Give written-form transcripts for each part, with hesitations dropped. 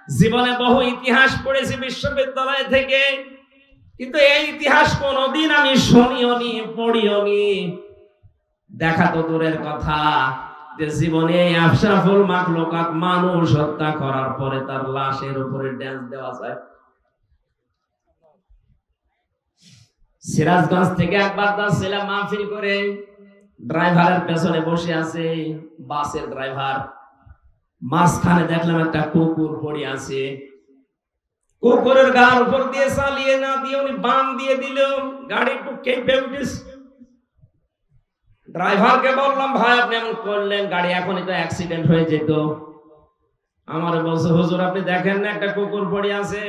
জীবনে বহু ইতিহাস পড়েছি বিশ্ববিদ্যালয় থেকে, কিন্তু এই ইতিহাস কোনদিন আমি শুনিও নি, পড়িও নি। দেখা তো দূরের কথা, যে জীবনে আশরাফুল মাখলুকাত মানুষ হত্যা করার পরে তার লাশের উপরে ড্যান্স দেওয়া যায়। সিরাজগঞ্জ থেকে একবার যাচ্ছিলাম মাহফিল করে, ড্রাইভারের পেছনে বসে আছে বাসের ড্রাইভার, মাঝখানে দেখলাম একটা কুকুর পড়ে আছে। কুকুরের গার উপর দিয়ে চালিয়ে না দিয়ে উনি বাম দিয়ে দিল, গাড়ি একটু কেঁপে উঠেছে। ড্রাইভারকে বললাম, ভাই আপনি এমন করলেন, গাড়ি এখনই তো অ্যাক্সিডেন্ট হয়ে যেত। আমার বলছে, হুজুর আপনি দেখেন না একটা কুকুর পড়ে আছে,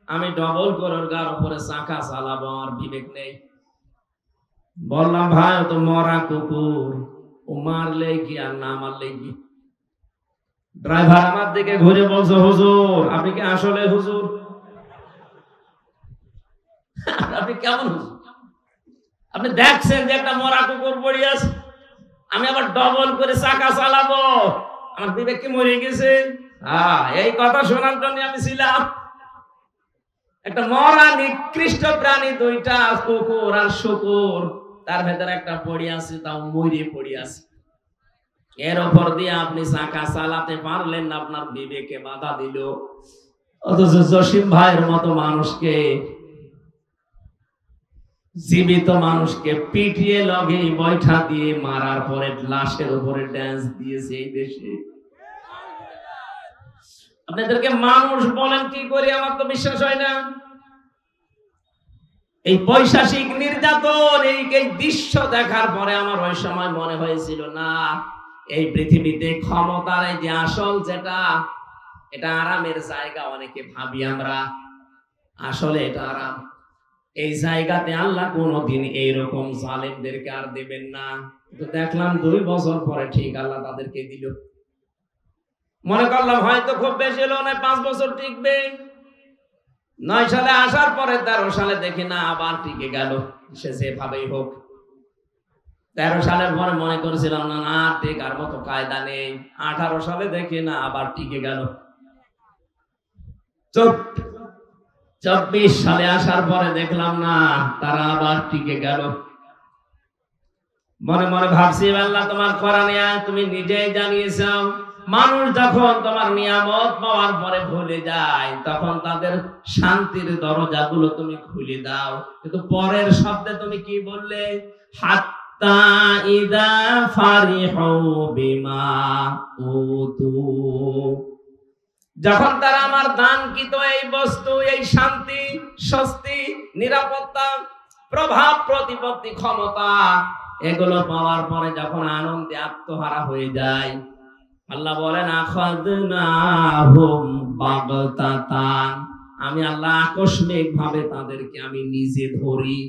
আমি ডবল করে ওর গার উপরে চাকা চালাবো, আমার বিবেক নেই। বললাম, ভাই ও তো মরা কুকুর, ও মারলে কি আর না মারলে কি। ড্রাইভার আমার দিকে ঘুরে বলছে, হুজুর আপনি কি আসলে হুজুর? আপনি কেমন হুজুর? আপনি দেখছেন যে একটা মরা কুকুর পড়ে আছে, আমি আবার ডবল করে চাকা চালাবো, আমার বিবেক কি মরে গেছে? এই কথা শোনার জন্য আমি ছিলাম। একটা মরা নিকৃষ্ট প্রাণী, দুইটা কুকুর আর শুকুর, তার ভেতরে একটা পড়ে আছে, তাও মরে পড়ে আছে। এর উপর দিয়ে আপনি চাকা চালাতে পারলেন না, আপনার বিবেকে বাধা দিল। অথচ জসিম ভাইয়ের মতো মানুষকে, জীবিত মানুষকে পিটিয়ে লগে বৈঠা দিয়ে মারার পরে লাশের উপরে ড্যান্স দিয়েছে এই দেশে। আপনাদেরকে মানুষ বলেন কি করে, আমার তো বিশ্বাস হয় না। এই পৈশাচিক নির্যাতন, এই দৃশ্য দেখার পরে আমার ওই সময় মনে হয়েছিল, না এই পৃথিবীতে ক্ষমতার এই যে আসল যেটা, এটা আরামের জায়গা। অনেকে ভাবি আমরা, আসলে এটা আরাম। এই জায়গাতে আল্লাহ কোনদিন এইরকম জালেমদেরকে আর দেবেন না। তো দেখলাম 2 বছর পরে ঠিক আল্লাহ তাদেরকে দিল। মনে করলাম হয়তো খুব বেশি হলো না, 5 বছর টিকবে। 9 সালে আসার পরে 13 সালে দেখি না আবার টিকে গেল, সে যেভাবেই হোক। 13 সালের পরে মনে করেছিলাম না না টেকার মতো কায়দা নেই। 18 সালে দেখি না আবার টিকে গেল। 24 সালে আসার পরে দেখলাম না, তারা আবার টিকে গেল। মনে মনে ভাবছি, আল্লাহ তোমার কোরআনে তুমি নিজেই জানিয়েছো, মানুষ যখন তোমার নিয়ামত পাওয়ার পরে ভুলে যায়, তখন তাদের শান্তির দরজাগুলো তুমি খুলে দাও। কিন্তু পরের শব্দে তুমি কি বললে? হাত্তা ইযা ফারিহু বিমা উতু, যখন তারা আমার দানকৃত এই বস্তু, এই শান্তি, স্বস্তি, নিরাপত্তা, প্রভাব প্রতিপত্তি, ক্ষমতা, এগুলো পাওয়ার পরে যখন আনন্দে আত্মহারা হয়ে যায়, আল্লাহ বলেন আখাযনাহুম বাগতাতান, আমি আল্লাহ আকস্মিক ভাবে তাদেরকে আমি নিজে ধরি।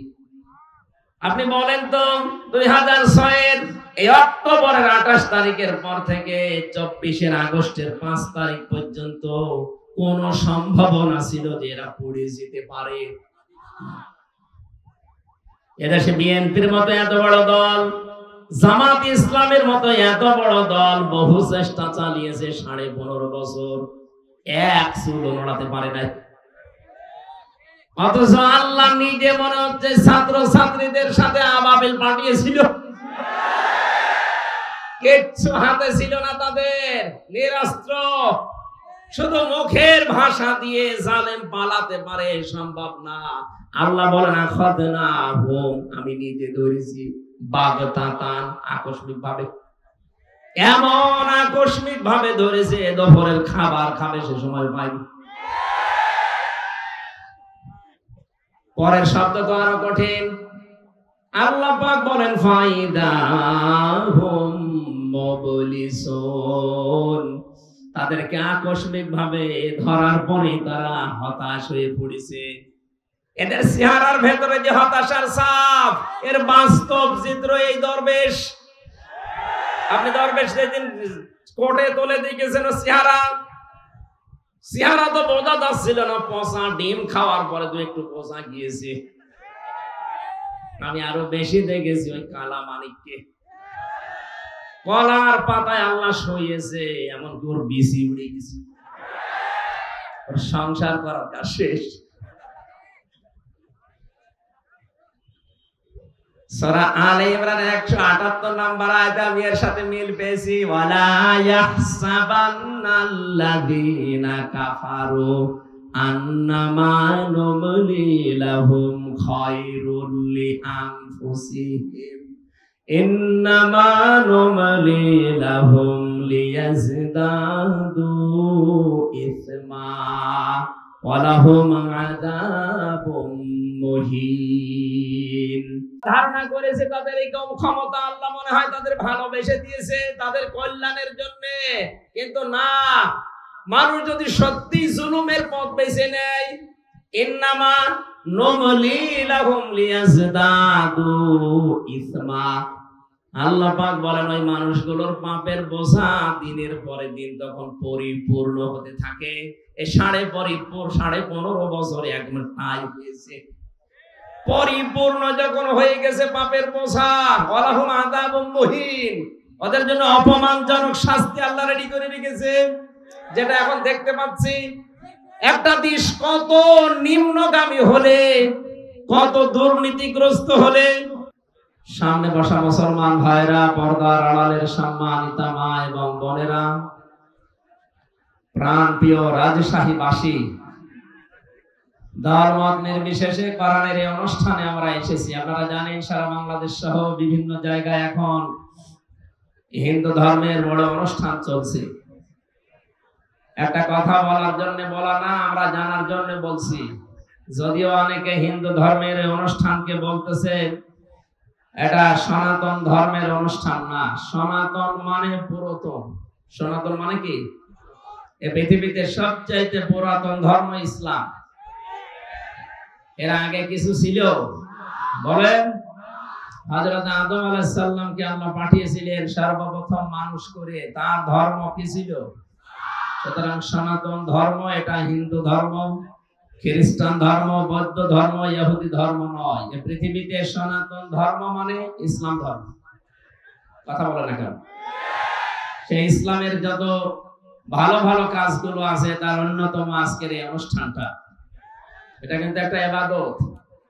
আপনি বলেন তো 2006 এর এই অক্টোবরের 28 তারিখের পর থেকে 24 আগস্টের 5 তারিখ পর্যন্ত কোন সম্ভাবনা ছিল যে এরা পড়ে যেতে পারে? এদেশে বিএনপির মতো এত বড় দল, জামাত ইসলামের মতো এত বড় দল বহু চেষ্টা চালিয়েছে, 15.5 বছর এক চুলও নড়াতে পারে নাই। অথচ আল্লাহ নিজে মনে হচ্ছে ছাত্র ছাত্রীদের সাথে আবাবিল পাঠিয়েছিল, কিচ্ছু হাতে ছিল না তাদের, নিরস্ত্র, শুধু মুখের ভাষা দিয়ে জালেম পালাতে পারে, সম্ভব না। আল্লাহ বলেন আখাযনাহুম, আমি নিজে ধরেছি, বাগতাতান, আকস্মিক ভাবে। এমন আকস্মিক ভাবে ধরেছে, দুপুরের খাবার খাবে সে সময় পাইনি। পরের শব্দ তো আরো কঠিন। আল্লাহ পাক বলেন ফাইদাহুম মুবলিসুন, তাদেরকে আকস্মিক ভাবে ধরার পরে তারা হতাশ হয়ে পড়েছে। এদের চেহারার ভেতরে যে হতাশার ছাপ, এর বাস্তব চিত্র এই দরবেশ। আপনি দরবেশ যেদিন কোর্টে তুলে দিয়েছেন, চেহারা তো বোঝা যাচ্ছিল না, পচা ডিম খাওয়ার পরে তো একটু পচা গিয়েছে। আমি আরো বেশি দেখেছি ওই কালা মানিককে, কলার পাতায় আল্লাহ শুইয়েছে, এমন কি ওর বিসি উড়ে গেছে। ওর সংসার করার কাজ শেষ। সূরা আলে ইমরানের 178 নম্বর আয়াতে আমি এর সাথে মিল পেয়েছি, ওয়ালা ইয়াহসাবান্নাল্লাযীনা কাফারু আন্নামা নুমলি লাহুম খায়রুল লিআনফুসিহিম ইন্নামা নুমলি লাহুম লিয়াজদাদু ইসমা ওয়া লাহুম আযাবুম মুহিন। ধারণা করেছে তাদের এই ক্ষমতা আল্লাহ মনে হয় তাদের ভালোবেসে দিয়েছে তাদের কল্যাণের জন্য, কিন্তু না, মানুষ যদি সত্যি জুলুমের পথ বেছে নেয়, ইন্নামা নুমলি লাহুম লিয়াজদাদু ইসমা, আল্লাহ পাক বলেন ওই মানুষগুলোর পাপের বোঝা দিনের পরে দিন তখন পরিপূর্ণ হতে থাকে। এই 15.5 বছরে একদম টাই হয়েছে, পরিপূর্ণ যখন হয়ে গেছে পাপের বোঝা, ওয়ালাহুম আযাবুম মুহিন, ওদের জন্য অপমানজনক শাস্তি আল্লাহ রেডি করে রেখেছে, যেটা এখন দেখতে পাচ্ছি। একটা দেশ কত নিম্নগামী হলে, কত দুর্নীতিগ্রস্ত হলে, সামনে বসা মুসলমান ভাইরা, পর্দার আড়ালের সম্মানিতা মা এবং বোনেরা, প্রাণপ্রিয় রাজশাহীবাসী, দলমত নির্বিশেষে কোরআনের এই অনুষ্ঠানে আমরা এসেছি। আপনারা জানেন সারা বাংলাদেশ সহ বিভিন্ন জায়গায় এখন হিন্দু ধর্মের বড় অনুষ্ঠান চলছে। একটা কথা বলার জন্য বলা না, আমরা জানার জন্য বলছি। যদিও অনেকে হিন্দু ধর্মের এই অনুষ্ঠানকে বলতেছে এটা সনাতন ধর্মের অনুষ্ঠান না। সনাতন মানে পুরাতন। সনাতন মানে কি? এই পৃথিবীতে সবচাইতে পুরাতন ধর্ম ইসলাম। এর আগে কিছু ছিল? বলেন। হযরত আদম আলাইহিস সালামকে আল্লাহ পাঠিয়েছিলেন সর্বপ্রথম মানুষ করে, তার ধর্ম কি ছিল? সুতরাং সনাতন ধর্ম এটা হিন্দু ধর্ম, খ্রিস্টান ধর্ম, বৌদ্ধ ধর্ম, ইহুদি ধর্ম নয়। এই পৃথিবীতে সনাতন ধর্ম মানে ইসলাম ধর্ম। কথা বলে না কেন? সেই ইসলামের যত ভালো ভালো কাজগুলো আছে তার অন্যতম আজকের এই অনুষ্ঠানটা। এটা কিন্তু একটা ইবাদত।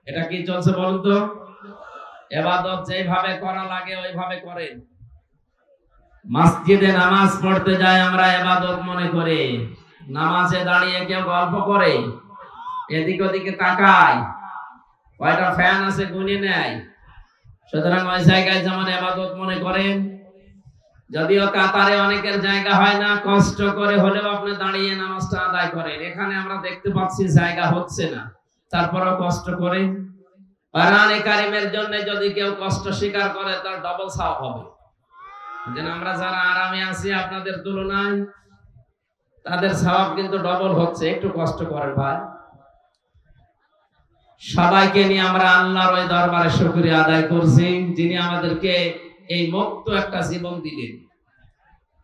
এটা কি চলছে বলুন তো? ইবাদত যেভাবে করা লাগে ওইভাবে করেন। মসজিদে নামাজ পড়তে যায় আমরা ইবাদত মনে করে, নামাজে দাঁড়িয়ে কেউ গল্প করে, এদিক ওদিকে তাকায়, কয়টা ফ্যান আছে গুনে নেয়। সুতরাং ওই জায়গায় যেমন ইবাদত মনে করেন। যদিও কাতারে অনেকের জায়গা হয় না, কষ্ট করে হলেও আপনি দাঁড়িয়ে নামাজটা আদায় করেন। এখানে আমরা দেখতে পাচ্ছি জায়গা হচ্ছে না, তারপরেও কষ্ট করে। কোরআনে কারিমের জন্য যদি কেউ কষ্ট স্বীকার করে তার ডবল সওয়াব হবে। যেন আমরা যারা আরামে আছি আপনাদের তুলনায়, তাদের সওয়াব কিন্তু ডবল হচ্ছে। একটু কষ্ট করেন ভাই। সবাইকে নিয়ে আমরা আল্লাহর ওই দরবারে শুকরিয়া আদায় করছি, যিনি আমাদেরকে এই মুক্ত একটা জীবন দিলেন।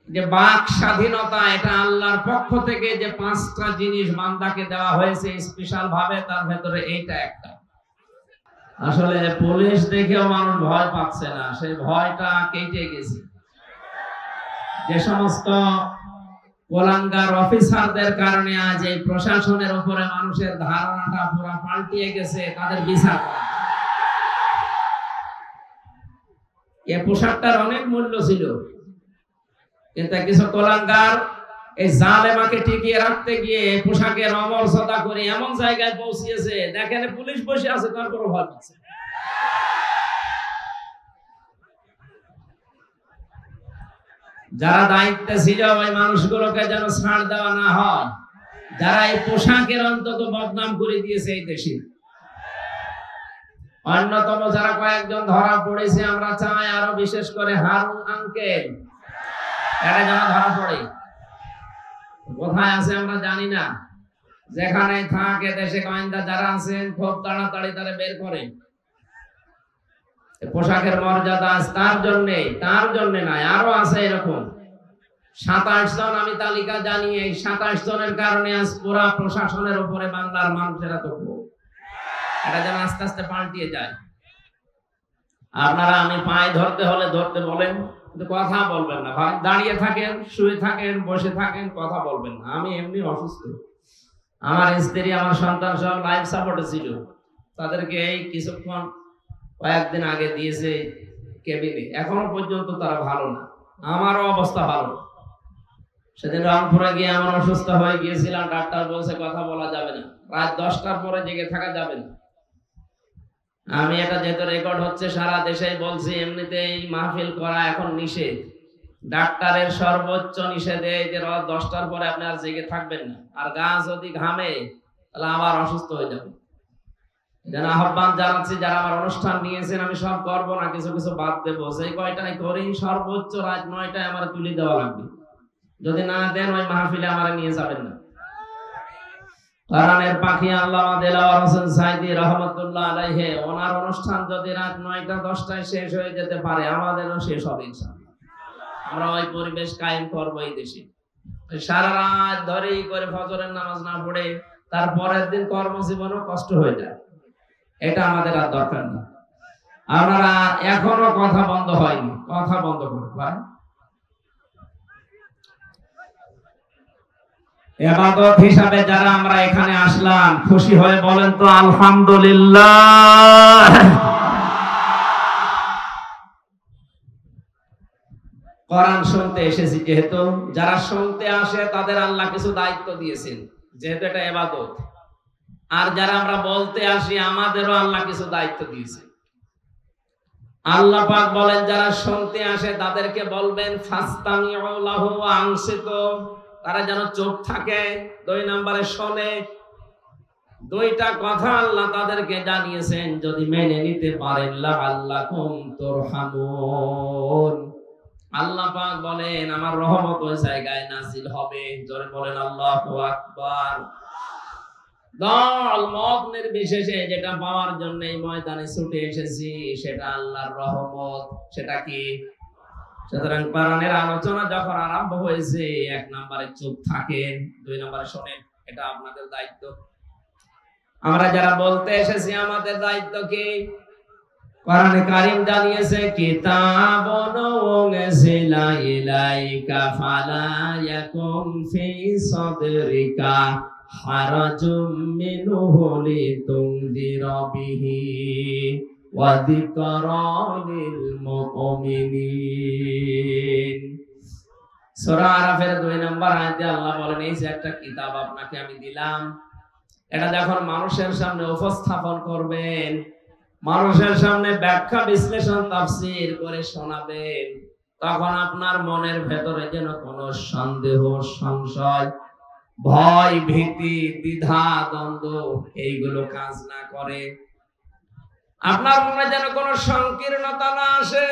যে বাক স্বাধীনতা, এটা আল্লাহর পক্ষ থেকে যে 5টা জিনিস বান্দাকে দেওয়া হয়েছে স্পেশাল ভাবে, তার ভেতরে এইটা একটা। আসলে পুলিশ দেখেও মানুষ ভয় পাচ্ছে না, সেই ভয়টা কেটে গেছে। যে সমস্ত কোলাঙ্গার অফিসারদের কারণে আজ এই প্রশাসনের উপরে মানুষের ধারণাটা পুরো পাল্টিয়ে গেছে, তাদের বিচার করা। এই পোশাকটার অনেক মূল্য ছিল, কিন্তু কিছু কোলাঙ্গার এই জালেমাকে টিকিয়ে রাখতে গিয়ে পোশাকের অমর্যাদা করে এমন জায়গায় পৌঁছিয়েছে, দেখেন পুলিশ বসে আছে তারপরও ভয় পাচ্ছে। যারা দায়িত্বে ছিল ওই মানুষগুলোকে যেন ছাড় দেওয়া না হয়, যারা এই পোশাকের অন্তত বদনাম করে দিয়েছে এই দেশে। অন্যতম যারা কয়েকজন ধরা পড়েছে, আমরা চাই আরো বিশেষ করে হারুন আঙ্কেল, এরা যেন ধরা পড়ে। কোথায় আছে আমরা জানি না, যেখানে থাকে দেশে গোয়েন্দা যারা আছেন খুব তাড়াতাড়ি তারা বের করে। পোশাকের মর্যাদা তার জন্য নয়, আরো আছে এরকম 27 জন আমি তালিকা জানি। এই 27 জনের কারণে আজ পুরা প্রশাসনের উপরে বাংলার মানুষেরা তো এটা যেন আস্তে আস্তে পাল্টিয়ে যায়। আপনারা আমি পায়ে ধরতে হলে ধরতে বলেন, কিন্তু কথা বলবেন না ভাই। দাঁড়িয়ে থাকেন, শুয়ে থাকেন, বসে থাকেন, কথা বলবেন না। আমি এমনি অসুস্থ, আমার স্ত্রী আমার সন্তান সব লাইফ সাপোর্টে ছিল, তাদেরকে এই কিছুক্ষণ কয়েকদিন আগে দিয়েছে কেবিনে, এখনো পর্যন্ত তারা ভালো না, আমারও অবস্থা ভালো না। সেদিন রংপুরে গিয়ে আমার অসুস্থ হয়ে গিয়েছিলাম, ডাক্তার বলছে কথা বলা যাবে না, রাত 10টার পরে জেগে থাকা যাবে না। আমি এটা যেহেতু রেকর্ড হচ্ছে সারা দেশে বলছি, এমনিতেই মাহফিল করা এখন নিষেধ, ডাক্তারের সর্বোচ্চ নিষেধে যে রাত 10টার পরে আপনি আর জেগে থাকবেন না, আর গা যদি ঘামে তাহলে আবার অসুস্থ হয়ে যাবে। যেন আহ্বান জানাচ্ছি, যারা আমার অনুষ্ঠান নিয়েছেন, আমি সব করবো না, কিছু কিছু বাদ দেবো, সেই কয়টাই করি, সর্বোচ্চ রাত 9টায় আমার তুলে দেওয়া লাগবে। যদি না দেন ওই মাহফিলে আমার নিয়ে যাবেন না। কোরআনের পাখি আল্লামা দেলাওয়ার হোসেন সাইদি রহমাতুল্লাহ আলাইহি, ওনার অনুষ্ঠান যদি রাত 9টা 10টায় শেষ হয়ে যেতে পারে, আমাদেরও শেষ হবে ইনশাআল্লাহ। আমরা ওই পরিবেশ কায়েম করবো এই দেশে। সারা রাত ধরেই করে ফজরের নামাজ না পড়ে তারপরের দিন কর্মজীবনও কষ্ট হয়ে যায়, এটা আমাদের আর দরকার নেই। আপনারা এখনো কথা বন্ধ হয়নি, কথা বন্ধ করুন ভাই। ইবাদত হিসাবে যারা আমরা এখানে আসলাম, খুশি হয়ে বলেন তো আলহামদুলিল্লাহ। কোরআন শুনতে এসেছি যেহেতু, যারা শুনতে আসে তাদের আল্লাহ কিছু দায়িত্ব দিয়েছেন, যেহেতু এটা ইবাদত। আর যারা আমরা বলতে আসি, আমাদেরও আল্লাহ কিছু দায়িত্ব দিয়েছে। আল্লাহ পাক বলেন, যারা শুনতে আসে তাদেরকে বলবেন ফাস্তামিউ লাহু ওয়া আনসিতু, তারা যেন চুপ থাকে, 2 নম্বরে শোনে। 2টা কথা আল্লাহ তাদেরকে জানিয়েছেন, যদি মেনে নিতে পারেন লাআল্লাকুম তুরহামুন। আল্লাহ পাক বলেন আমার রহমত ওই জায়গায় নাজিল হবে। জোরে বলেন আল্লাহু আকবার। দল মত নির্বিশেষে যেটা পাওয়ার জন্য এই ময়দানে ছুটে এসেছি, সেটা আল্লাহর রহমত। সেটা কি? সুতরাং কোরআনের আলোচনা যখন আরম্ভ হয়েছে, 1 নম্বরে চুপ থাকেন, 2 নম্বরে শোনেন, এটা আপনাদের দায়িত্ব। আমরা যারা বলতে এসেছি, আমাদের দায়িত্ব কি? কোরআনে কারীম জানিয়েছে, কিতাবুন উনজিলা ইলাইকা ফালা ইয়াকুম ফি সাদরিকা হারাজুম মিনহু লিতুনদিরা বিহি ওয়া যিকরা লিল মুমিনিন। সূরা আরাফের 2 নম্বর আয়াতে আল্লাহ বলেন, এই যে একটা কিতাব আপনাকে আমি দিলাম, এটা যখন মানুষের সামনে উপস্থাপন করবেন, মানুষের সামনে ব্যাখ্যা বিশ্লেষণ তাফসীর করে শোনাবেন, তখন আপনার মনের ভেতরে যেন কোনো সন্দেহ, সংশয়, ভয়, ভীতি, দ্বিধা, দ্বন্দ্ব এইগুলো কাজ না করে। আপনার মনে যেন কোনো সংকীর্ণতা না আসে।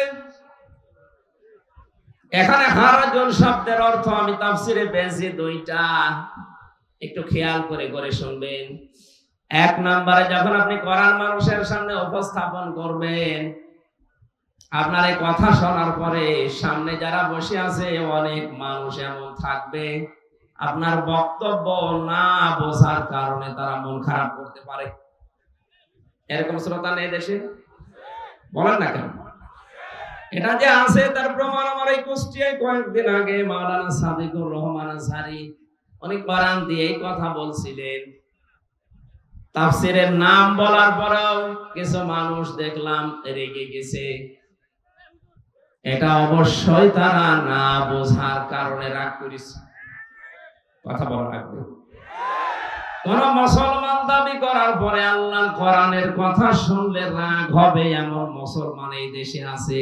এখানে হারাজুন শব্দের অর্থ আমি তাফসীরে পেয়েছি 2টা, একটু খেয়াল করে করে শুনবেন। 1 নম্বরে যখন আপনি কোরআন মানুষের সামনে উপস্থাপন করবেন, আপনার এই কথা শোনার পরে সামনে যারা বসে আছে অনেক মানুষ এমন থাকবে, আপনার বক্তব্য না বোঝার কারণে তারা মন খারাপ করতে পারে। এরকম শ্রোতা নেই দেশে? বলেন না কেন? এটা যে আছে তার প্রমাণ আমার এই কুষ্টিয়ায় কয়েকদিন আগে মাওলানা সাদিকুর রহমান আজহারি উনি কোরআন দিয়ে এই কথা বলছিলেন। তাফসীরের নাম বলার পরেও কিছু মানুষ দেখলাম রেগে গেছে। এটা অবশ্যই তারা না বোঝার কারণে রাগ করেছে। কথা বলা লাগবে। কোন মুসলমান দাবি করার পরে আল্লাহর কোরআনের কথা শুনলে রাগ হবে এমন মুসলমান এই দেশে আছে?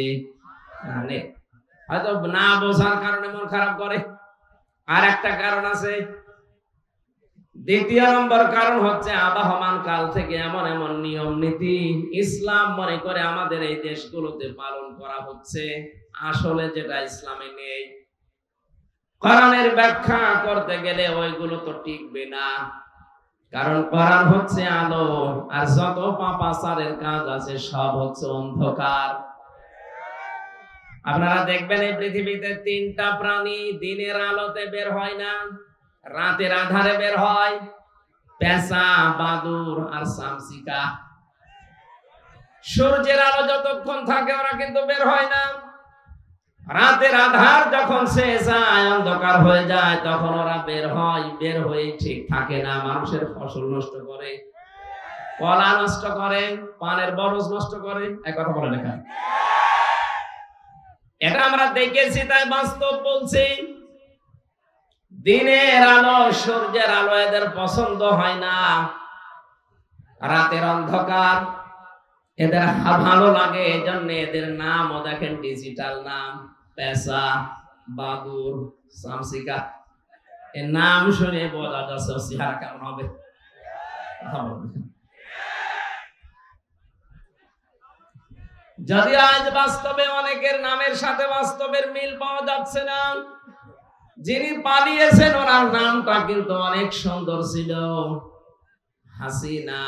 হয়তো না বোঝার কারণে মন খারাপ করে। আর একটা কারণ আছে, 2 নম্বর কারণ হচ্ছে আবহমান কাল থেকে এমন এমন নিয়ম নীতি ইসলাম মনে করে আমাদের এই দেশগুলোতে পালন করা হচ্ছে, আসলে যেটা ইসলামে নেই। কোরআনের ব্যাখ্যা করতে গেলে ওইগুলো তো টিকবে না, কারণ কোরআন হচ্ছে আলো, আর যত পাপাচারের কাজ আছে সব হচ্ছে অন্ধকার। আপনারা দেখবেন এই পৃথিবীতে 3টা প্রাণী দিনের আলোতে বের হয় না, রাতের আধারে বের হয়, পেঁচা, বাদুড় আর শামসিকা। সূর্যের আলো যতক্ষণ থাকে ওরা কিন্তু বের হয় না। রাতের আধার যখন শেষ যায়, অন্ধকার হয়ে যায়, তখন ওরা বের হয়। বের হয়ে ঠিক থাকে না, মানুষের ফসল নষ্ট করে, কলা নষ্ট করে, পানের বরজ নষ্ট করে। এক কথা বলে লেখা, এটা আমরা দেখেছি, তাই বাস্তব বলছি। দিনের আলো, সূর্যের আলো এদের পছন্দ হয় না, রাতের অন্ধকার এদের ভালো লাগে। এজন্য এদের নামও দেখেন ডিজিটাল নাম, পেশা, বাদুর, শামসিকা। এর নাম শুনে বোঝা যাচ্ছে চেহারা কেমন হবে। যদি আজ বাস্তবে অনেকের নামের সাথে বাস্তবের মিল পাওয়া যাচ্ছে না, যিনি পালিয়েছেন ওনার নামটা কিন্তু অনেক সুন্দর ছিল, হাসিনা।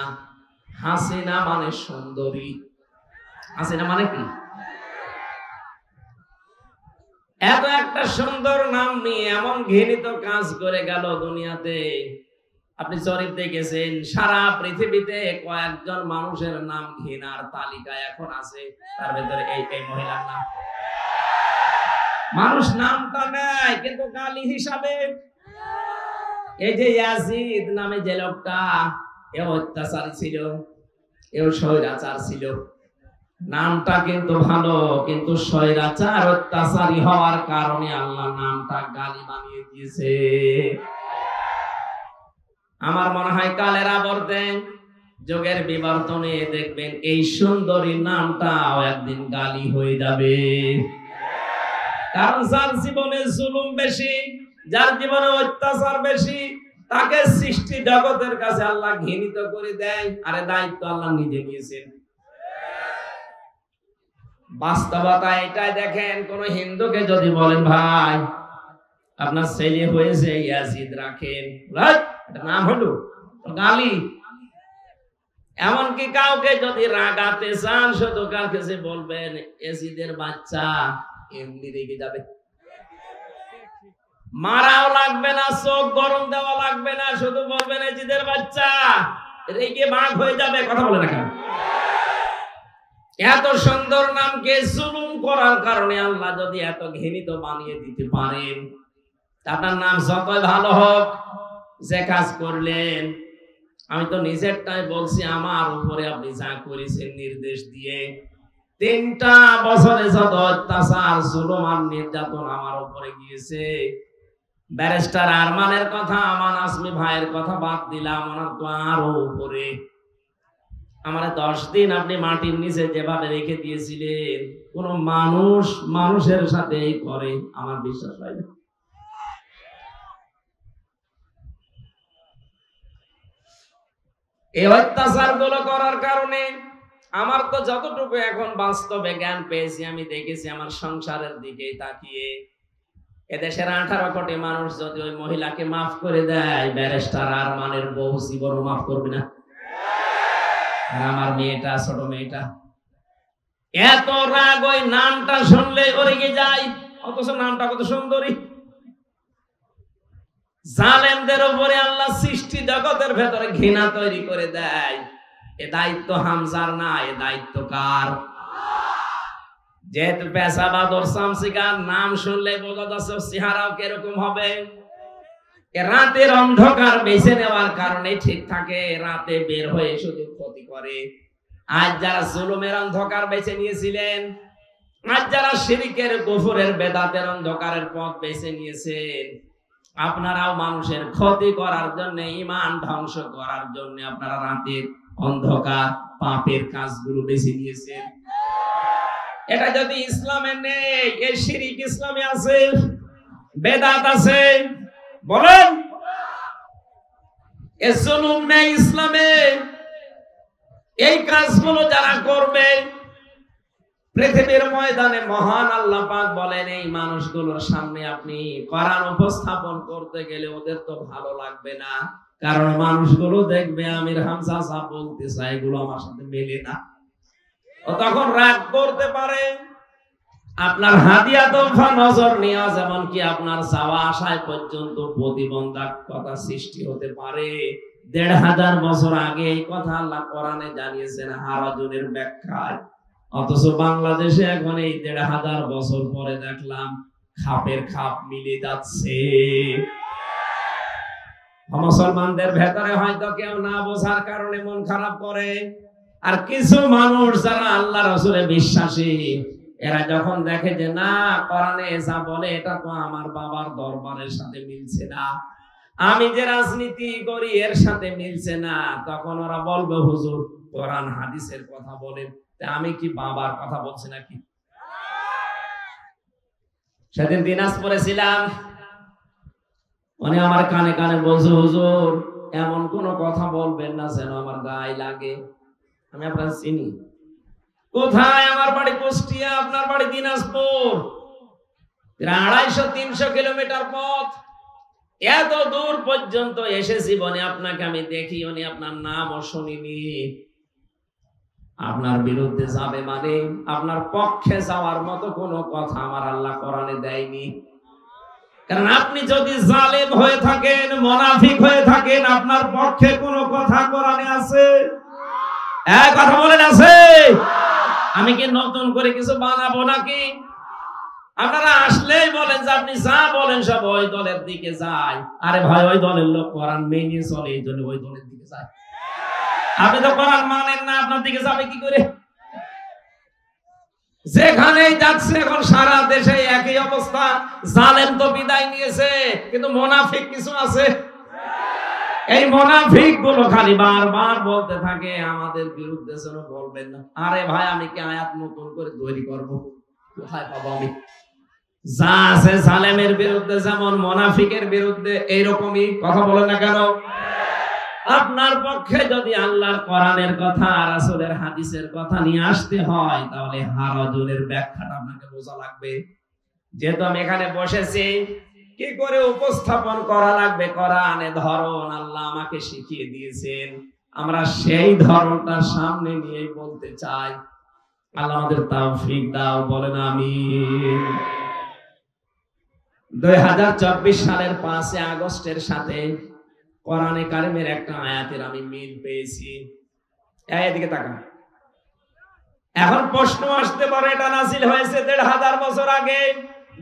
হাসিনা মানে সুন্দরী। হাসিনা মানে কি? এত একটা সুন্দর নাম নিয়ে এমন ঘৃণিত কাজ করে গেল দুনিয়াতে। আপনি জরিপ দেখেছেন, সারা পৃথিবীতে কয়েকজন মানুষের নাম ঘৃণার তালিকায় এখন আছে, তার ভেতরে এই মহিলার নাম। মানুষ নামটা নেয় কিন্তু গালি হিসাবে। এই যে ইয়াজিদ নামে যে লোকটা, এ অত্যাচারী ছিল, এও স্বৈরাচার ছিল। নামটা কিন্তু ভালো, কিন্তু স্বৈরাচার অত্যাচারী হওয়ার কারণে আল্লাহ নামটা গালি বানিয়ে দিয়েছে। আমার মনে হয় কালের আবর্তে, যুগের বিবর্তনে দেখবেন এই সুন্দরী নামটাও একদিন গালি হয়ে যাবে। কারণ যার জীবনে জুলুম বেশি, যার জীবনে অত্যাচার বেশি, তাকে সৃষ্টি জগতের কাছে আল্লাহ ঘৃণিত করে দেয়। আরে দায়িত্ব আল্লাহ নিজে নিয়েছেন। বাস্তবতা এটাই। দেখেন, কোন হিন্দুকে যদি বলেন ভাই আপনার ছেলে হয়েছে ইয়াজিদ, রাখেন, নাম হলো গালি। এমনকি কাউকে যদি রাগাতে চান, শুধু কাউকে যে বলবেন ইয়াজিদের বাচ্চা, এমনি রেগে যাবে। মারাও লাগবে না, চোখ গরম দেওয়া লাগবে না, শুধু বলবেন ইয়াজিদের বাচ্চা, রেগে বাঘ হয়ে যাবে। কথা বলে না কেন? এত সুন্দর নামকে জুলুম করার কারণে আল্লাহ যদি এত ঘৃণিত বানিয়ে দিতে পারেন, আপনার নাম যতই ভালো হোক, যে কাজ করলেন, আমি তো নিজেরটাই বলছি, আমার উপরে আপনি যা করেছেন নির্দেশ দিয়ে, 3টা বছরে যত অত্যাচার, জুলুম আর নির্যাতন আমার উপরে গিয়েছে। ব্যারিস্টার আরমানের কথা, আমান আজমি ভাইয়ের কথা বাদ দিলাম, ওনার তো আরো উপরে। আমার 10 দিন আপনি মাটির নিচে যেভাবে রেখে দিয়েছিলেন, কোন মানুষ মানুষের সাথে এই করে, আমার বিশ্বাস হয় না। এই অত্যাচার গুলো করার কারণে আমার তো যতটুকু এখন বাস্তবে জ্ঞান পেয়েছি, আমি দেখেছি আমার সংসারের দিকে তাকিয়ে, এদেশের 18 কোটি মানুষ যদি ওই মহিলাকে মাফ করে দেয়, ব্যারিস্টার আরমানের বউ জীবনও মাফ করবে না। আর আমার মেয়েটা, ছোট মেয়েটা, এত রাগ ওই নামটা শুনলে রেগে যায়, অথচ নামটা কত সুন্দরী। জালেমদের উপরে আল্লাহ সৃষ্টি জগতের ভেতরে ঘৃণা তৈরি করে দেয়। এ দায়িত্ব হামজার না, এ দায়িত্ব কার? যেহেতু পেশাবাদর শামসিকার নাম শুনলে বোঝা যাচ্ছে চেহারাও কিরকম হবে। রাতের অন্ধকার বেছে নেওয়ার কারণে ঠিক থাকে, রাতে বের হয়ে শুধু ক্ষতি করে। আজ যারা জুলুমের অন্ধকার বেছে নিয়েছিলেন, আজ যারা শিরকের, কুফরের, বেদাতের অন্ধকারের পথ বেছে নিয়েছেন, আপনারাও মানুষের ক্ষতি করার জন্য, ঈমান ধ্বংস করার জন্য আপনারা রাতের অন্ধকার পাপের কাজগুলো বেছে নিয়েছেন। এটা যদি ইসলামে নেই, এই শিরক ইসলামে আছে, বেদাত আছে, বলেন এ জুলুম নেই ইসলামে। এই কাজগুলো যারা করবে, পৃথিবীর ময়দানে মহান আল্লাহ পাক বলেন, এই মানুষগুলোর সামনে আপনি কোরআন উপস্থাপন করতে গেলে ওদের তো ভালো লাগবে না, কারণ মানুষগুলো দেখবে আমির হামজা সাহেব বলতে চায়, এগুলো আমার সাথে মেলে না। ও তখন রাগ করতে পারে। আপনার হাদিয়া তোফা, নজর নেওয়া, যেমন কি আপনার চাওয়া আশায় পর্যন্ত প্রতিবন্ধকতা সৃষ্টি হতে পারে। 1500 বছর আগে এই কথা আল্লাহ কোরআনে জানিয়েছেন হারাজুনের ব্যাখ্যায়। অথচ বাংলাদেশে এখন এই ১৫০০ বছর পরে দেখলাম খাপের খাপ মিলে যাচ্ছে। মুসলমানদের ভেতরে হয়তো কেউ না বোঝার কারণে মন খারাপ করে, আর কিছু মানুষ যারা আল্লাহ রাসূলে বিশ্বাসী, এরা যখন দেখে যে না কোরআনে যা বলে এটা তো আমার বাবার দরবারের সাথে মিলছে না, আমি যে রাজনীতি করি এর সাথে মিলছে না, তখন ওরা বলবে হুজুর কোরআন হাদিসের কথা বলেন, আমি কি বাবার কথা বলছি নাকি? সেদিন দিনাজপুরে ছিলাম, উনি আমার কানে কানে বলছে হুজুর এমন কোন কথা বলবেন না যেন আমার গায়ে লাগে। আমি আপনার চিনি। কোথায়? আমার বাড়ি কুষ্টিয়া, আপনার বাড়ি দিনাজপুর, ২৫০-৩০০ কিলোমিটার পথ। এত দূর পর্যন্ত এসেছি, বনে আপনাকে আমি দেখি, উনি আপনার নামও শুনিনি। আপনার বিরুদ্ধে যাবে মানে আপনার পক্ষে যাওয়ার মতো কোনো কথা আমার আল্লাহ কোরআনে দেয়নি। কারণ আপনি যদি জালেম হয়ে থাকেন, মুনাফিক হয়ে থাকেন, আপনার পক্ষে কোনো কথা কোরআনে আছে? এক কথা বলেন আছে? আমি কি নতুন করে কিছু বানাবো নাকি? আপনারা আসলেই বলেন যে আপনি যা বলেন সব ওই দলের দিকে যায়। আরে ভাই, ওই দলের লোক কোরআন মেনে চলে, এই জন্য ওই দলের দিকে যায়। আপনি তো কোরআন মানেন না, আপনার দিকে যাবে কি করে? যেখানেই যাচ্ছে এখন সারা দেশে একই অবস্থা। জালেম তো বিদায় নিয়েছে, কিন্তু মুনাফিক কিছু আছে। এই মুনাফিক গুলো খালি বারবার বলতে থাকে আমাদের বিরুদ্ধে যেন বলবেন না। আরে ভাই, আমি কি আয়াত নতুন করে তৈরি করবো? কোথায় পাবো আমি? যা আছে জালেমের বিরুদ্ধে যেমন মুনাফিকের বিরুদ্ধে এইরকমই কথা বলে না কেন? আপনার পক্ষে যদি আল্লাহর কোরআনের কথা, রাসূলের হাদিসের কথা নিয়ে আসতে হয়, তাহলে হারাজুলের ব্যাখ্যাটা আপনাকে বোঝা লাগবে। যেহেতু আমি এখানে বসেছি, কি করে উপস্থাপন করা লাগবে কোরআনের ধরন আল্লাহ আমাকে শিখিয়ে দিয়েছেন। আমরা সেই ধরনটা সামনে নিয়ে বলতে চাই। আল্লাহ আমাদের তৌফিক দাও, বলেন আমিন। ২০২৪ সালের ৫ আগস্টের সাথে কোরআনে কারিমের একটা আয়াতের আমি মিল পেয়েছি। এদিকে তাকান। এখন প্রশ্ন আসতে পারে, এটা নাযিল হয়েছে ১৫০০ বছর আগে,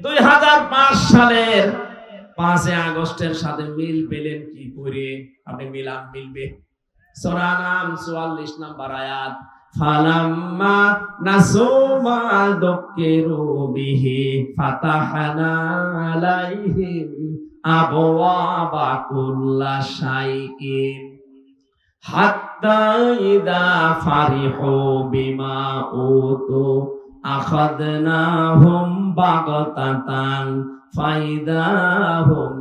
২০০৫ সালের ৫ আগস্টের সাথে মিল পেলেন কি করে? আপনি মিলবে। সূরা নাম ৪৪ নম্বর আয়াত, ফালাম্মা নাসু মা যুকিরু বিহি ফাতাহনা আলাইহিম আবওয়াবা কুল্লা শাইইন হাত্তা ইযা ফারিহু বিমা উতু আখাযনাহুম বাগতাতান ফাইদাহুম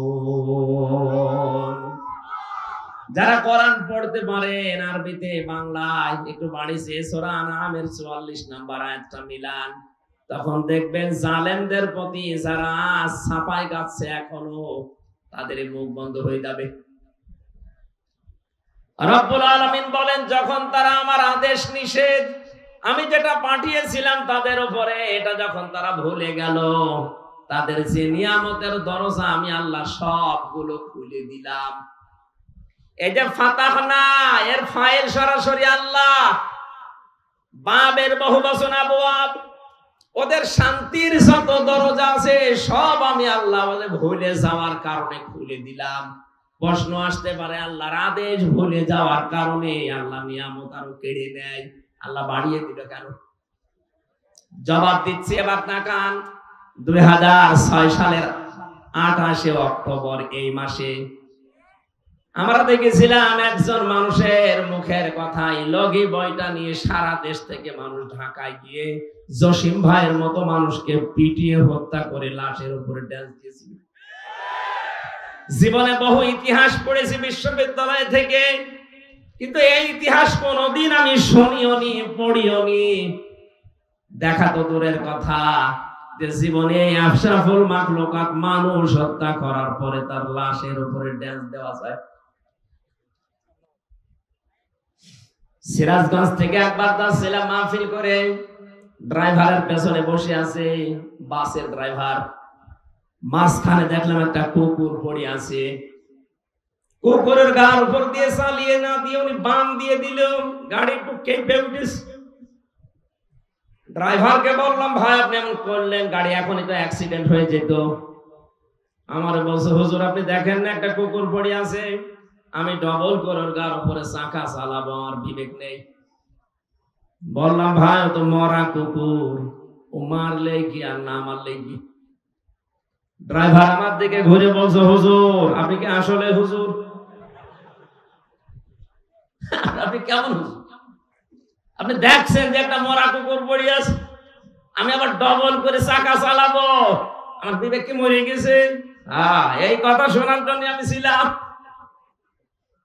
মুবলিসুন। যারা কোরআন পড়তে পারেন আরবিতে, বাংলায় একটু বাড়িছে, সূরা আনআমের ৪৪ নম্বর আয়াতটা মিলান, তখন দেখবেন জালেমদের প্রতি যারা ছাপাই গাচ্ছে এখনো, তাদের মুখ বন্ধ হয়ে যাবে। রব্বুল আলামিন বলেন, যখন তারা আমার আদেশ নিষেধ আমি যেটা পাঠিয়েছিলাম তাদের উপরে, এটা যখন তারা ভুলে গেল, তাদের যে নিয়ামতের দরজা আমি আল্লাহ সবগুলো খুলে দিলাম। এই যে ফাতাহনা, এর ফাইল সরাসরি আল্লাহ, বাবের বহুবচন আবওয়াব, ওদের শান্তির যত দরজা আছে সব আমি আল্লাহ ভুলে যাওয়ার কারণে খুলে দিলাম। প্রশ্ন আসতে পারে, আল্লাহর আদেশ ভুলে যাওয়ার কারণে আল্লাহ নিয়ামত আরো কেড়ে নেয়, আল্লাহ বাড়িয়ে দিল কেন? জবাব দিচ্ছি, এবার তাকান। ২০০৬ সালের ২৮ অক্টোবর এই মাসে আমরা দেখেছিলাম একজন মানুষের মুখের কথাই লগি বইটা নিয়ে সারা দেশ থেকে মানুষ ঢাকায় গিয়ে জসিম ভাইয়ের মতো মানুষকে পিটিয়ে হত্যা করে লাশের উপরে ড্যান্স দিয়েছিল। জীবনে বহু ইতিহাস পড়েছি বিশ্ববিদ্যালয় থেকে, কিন্তু এই ইতিহাস কোনদিন আমি শুনিওনি, পড়িওনি। দেখা তো দূরের কথা, যে জীবনে আশরাফুল মাখলুকাত মানুষ হত্যা করার পরে তার লাশের উপরে ড্যান্স দেওয়া যায়। সিরাজগঞ্জ থেকে একবার যাচ্ছিলাম মাহফিল করে, ড্রাইভারের পেছনে বসে আছে বাসের ড্রাইভার, মাঝখানে দেখলাম একটা কুকুর পড়ে আছে। কুকুরের গার উপর দিয়ে চালিয়ে না দিয়ে উনি বাম দিয়ে দিল, গাড়ি একটু কেঁপে উঠেছে। ড্রাইভারকে বললাম, ভাই আপনি এমন করলেন, গাড়ি এখনই তো অ্যাক্সিডেন্ট হয়ে যেত। আমার বলছে, হুজুর আপনি দেখেন না একটা কুকুর পড়ে আছে, আমি ডবল করে ওর গার উপরে চাকা চালাবো, আমার বিবেক নেই। বললাম, ভাই ও তো মরা কুকুর, ও মারলে কি আর না মারলে কি। ড্রাইভার আমার দিকে ঘুরে বলছে, হুজুর আপনি কি আসলে হুজুর? আপনি কেমন হুজুর? আপনি দেখছেন যে একটা মরা কুকুর পড়ে আছে, আমি আবার ডবল করে চাকা চালাবো, আমার বিবেক কি মরে গেছে? এই কথা শোনার জন্য আমি ছিলাম।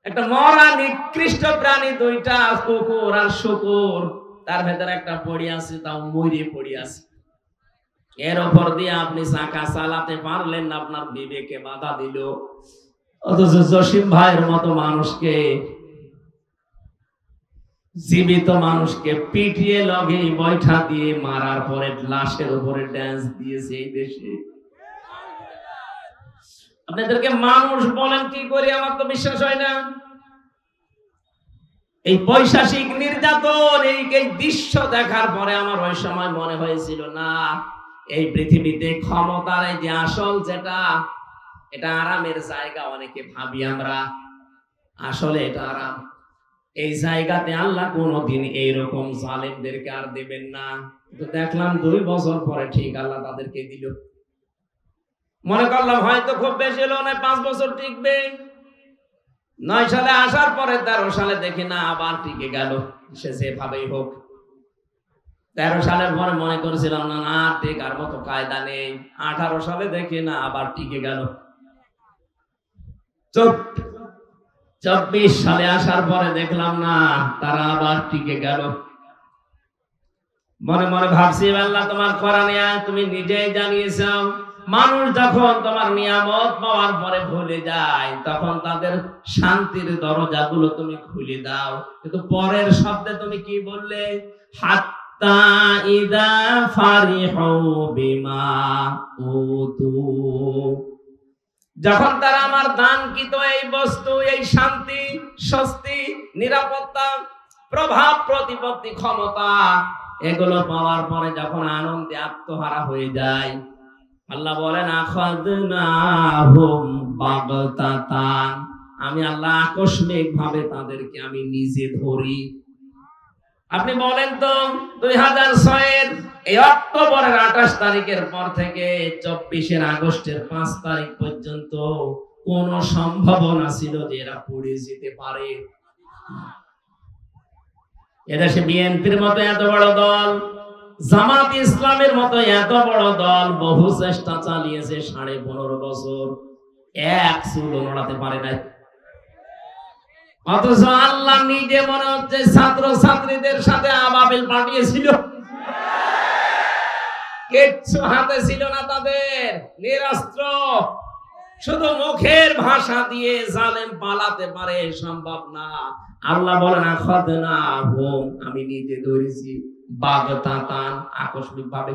একটা মরা নিকৃষ্ট প্রাণী, দুইটা কুকুর আর শুকুর, তার ভেতরে একটা পড়ে আছে, তাও মরে পড়ে আছে। এর উপর দিয়ে আপনি চাকা চালাতে পারলেন না, আপনার বিবেকে বাধা দিল। অথচ জসিম ভাইয়ের মতো মানুষকে, জীবিত মানুষকে পিটিয়ে লগে বৈঠা দিয়ে মারার পরে লাশের উপরে ড্যান্স দিয়েছে এই দেশে। আপনাদেরকে মানুষ বলেন কি করে, আমার তো বিশ্বাস হয় না। এই পৈশাচিক নির্যাতন, এই দৃশ্য দেখার পরে আমার ওই সময় মনে হয়েছিল, না এই পৃথিবীতে ক্ষমতার এই যে আসল যেটা, এটা আরামের জায়গা। অনেকে ভাবি আমরা, আসলে এটা আরাম। এই জায়গাতে আল্লাহ কোনদিন এইরকম জালেমদেরকে আর দেবেন না। তো দেখলাম 2 বছর পরে ঠিক আল্লাহ তাদেরকে দিল। মনে করলাম হয়তো খুব বেশি হলো না, 5 বছর টিকবে। 9 সালে আসার পরে 13 সালে দেখি না আবার টিকে গেল, সে যেভাবেই হোক। 13 সালের পরে মনে করেছিলাম না না টেকার মতো কায়দা নেই। 18 সালে দেখি না আবার টিকে গেল। 24 সালে আসার পরে দেখলাম না, তারা আবার টিকে গেল। মনে মনে ভাবছি, আল্লাহ তোমার কোরআনে তুমি নিজেই জানিয়েছো, মানুষ যখন তোমার নিয়ামত পাওয়ার পরে ভুলে যায়, তখন তাদের শান্তির দরজাগুলো তুমি খুলে দাও। কিন্তু পরের শব্দে তুমি কি বললে? হাত্তা ইযা ফারিহু বিমা উতু, যখন তারা আমার দানকৃত এই বস্তু, এই শান্তি, স্বস্তি, নিরাপত্তা, প্রভাব প্রতিপত্তি, ক্ষমতা, এগুলো পাওয়ার পরে যখন আনন্দে আত্মহারা হয়ে যায়, আল্লাহ বলেন আখাযনাহুম বাগতাতান, আমি আল্লাহ আকস্মিক ভাবে তাদেরকে আমি নিজে ধরি। আপনি বলেন তো 2006 এর এই অক্টোবরের 28 তারিখের পর থেকে 24 আগস্টের 5 তারিখ পর্যন্ত কোন সম্ভাবনা ছিল যে এরা পড়ে যেতে পারে? এদেশে বিএনপির মতো এত বড় দল, জামাত ইসলামের মতো এত বড় দল বহু চেষ্টা চালিয়েছে, 15.5 বছর এক চুল নড়াতে পারে নাই। অথচ আল্লাহ নিজে মনে হচ্ছে ছাত্র ছাত্রীদের সাথে আবাবিল পাঠিয়েছিল, কিচ্ছু হাতে ছিল না তাদের, নিরস্ত্র, শুধু মুখের ভাষা দিয়ে জালেম পালাতে পারে, সম্ভব না। আল্লাহ বলেন আখাযনাহুম, আমি নিজে ধরেছি, বাগতাতান, আকস্মিক ভাবে।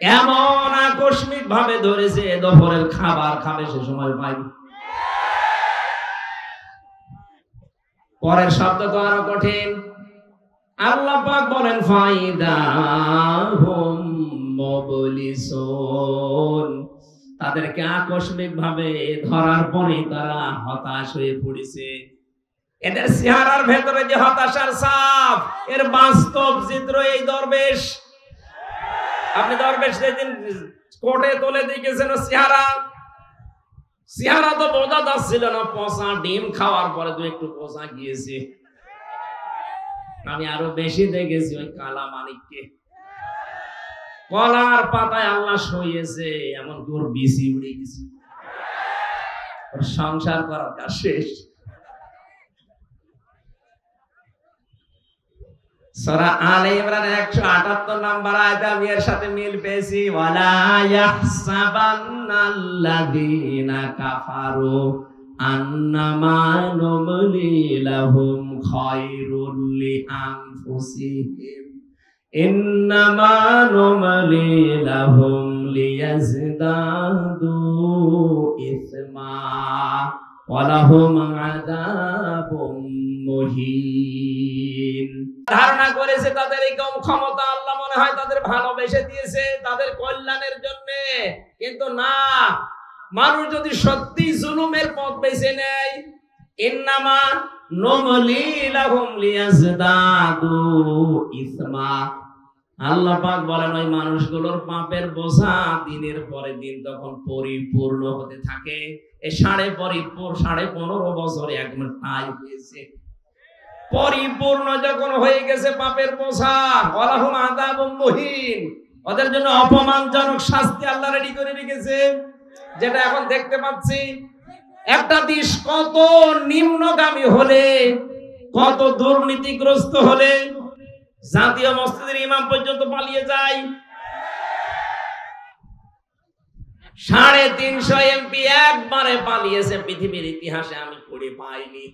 এমন আকস্মিক ভাবে ধরেছে, দুপুরের খাবার খাবে সে সময় পাইনি। পরের শব্দ তো আরো কঠিন। আল্লাহ পাক বলেন ফাইদাহুম মুবলিসুন, তাদেরকে আকস্মিক ভাবে ধরার পরে তারা হতাশ হয়ে পড়েছে। এদের চেহারার ভেতরে যে হতাশার ছাপ, এর বাস্তব চিত্র এই দরবেশ। আপনি দরবেশ যেদিন কোর্টে তুলে দেখেছেন চেহারা তো বোঝা যাচ্ছিল না, পচা ডিম খাওয়ার পরে তো একটু পচা গিয়েছে। আমি আরো বেশি দেখেছি ওই কালা মানিককে, কলার পাতায় আল্লাহ শুইয়েছে, এমনকি ওর বিসি উড়ে গেছে, ওর সংসার করার কাজ শেষ। সূরা আলে ইমরান 178 নম্বর আয়াতে আমি এর সাথে মিল পেয়েছি, ওয়ালা ইয়াহসাবান্নাল্লাযীনা কাফারু আন্নামা নুমলি লাহুম খায়রুল লিআনফুসিহিম ইন্নামা নুমলি লাহুম লিয়াজদাদু ইসমা ওয়ালাহুম আযাবুম মুহিন। ধারণা করেছে তাদের এই ক্ষমতা আল্লাহ মনে হয় তাদের ভালোবেসে দিয়েছে তাদের কল্যাণের জন্য, কিন্তু না, মানুষ যদি সত্যি জুলুমের পথ বেছে নেয়, ইন্নামা নুমলি লাহুম লিয়াজদাদু ইসমা, আল্লাহ পাক বলেন ওই মানুষগুলোর পাপের বোঝা দিনের পরে দিন তখন পরিপূর্ণ হতে থাকে। এই 15.5 বছরে একদম টাই হয়েছে, পরিপূর্ণ যখন হয়ে গেছে পাপের বোঝা, ওয়ালাহুম আযাবুম মুহিন, ওদের জন্য অপমানজনক শাস্তি আল্লাহ রেডি করে রেখেছে, যেটা এখন দেখতে পাচ্ছি। একটা দেশ কত নিম্নগামী হলে, কত দুর্নীতিগ্রস্ত হলে জাতীয় মসজিদের ইমাম পর্যন্ত পালিয়ে যায়। 350 এমপি একবারে পালিয়েছে, পৃথিবীর ইতিহাসে আমি পড়ে পাইনি।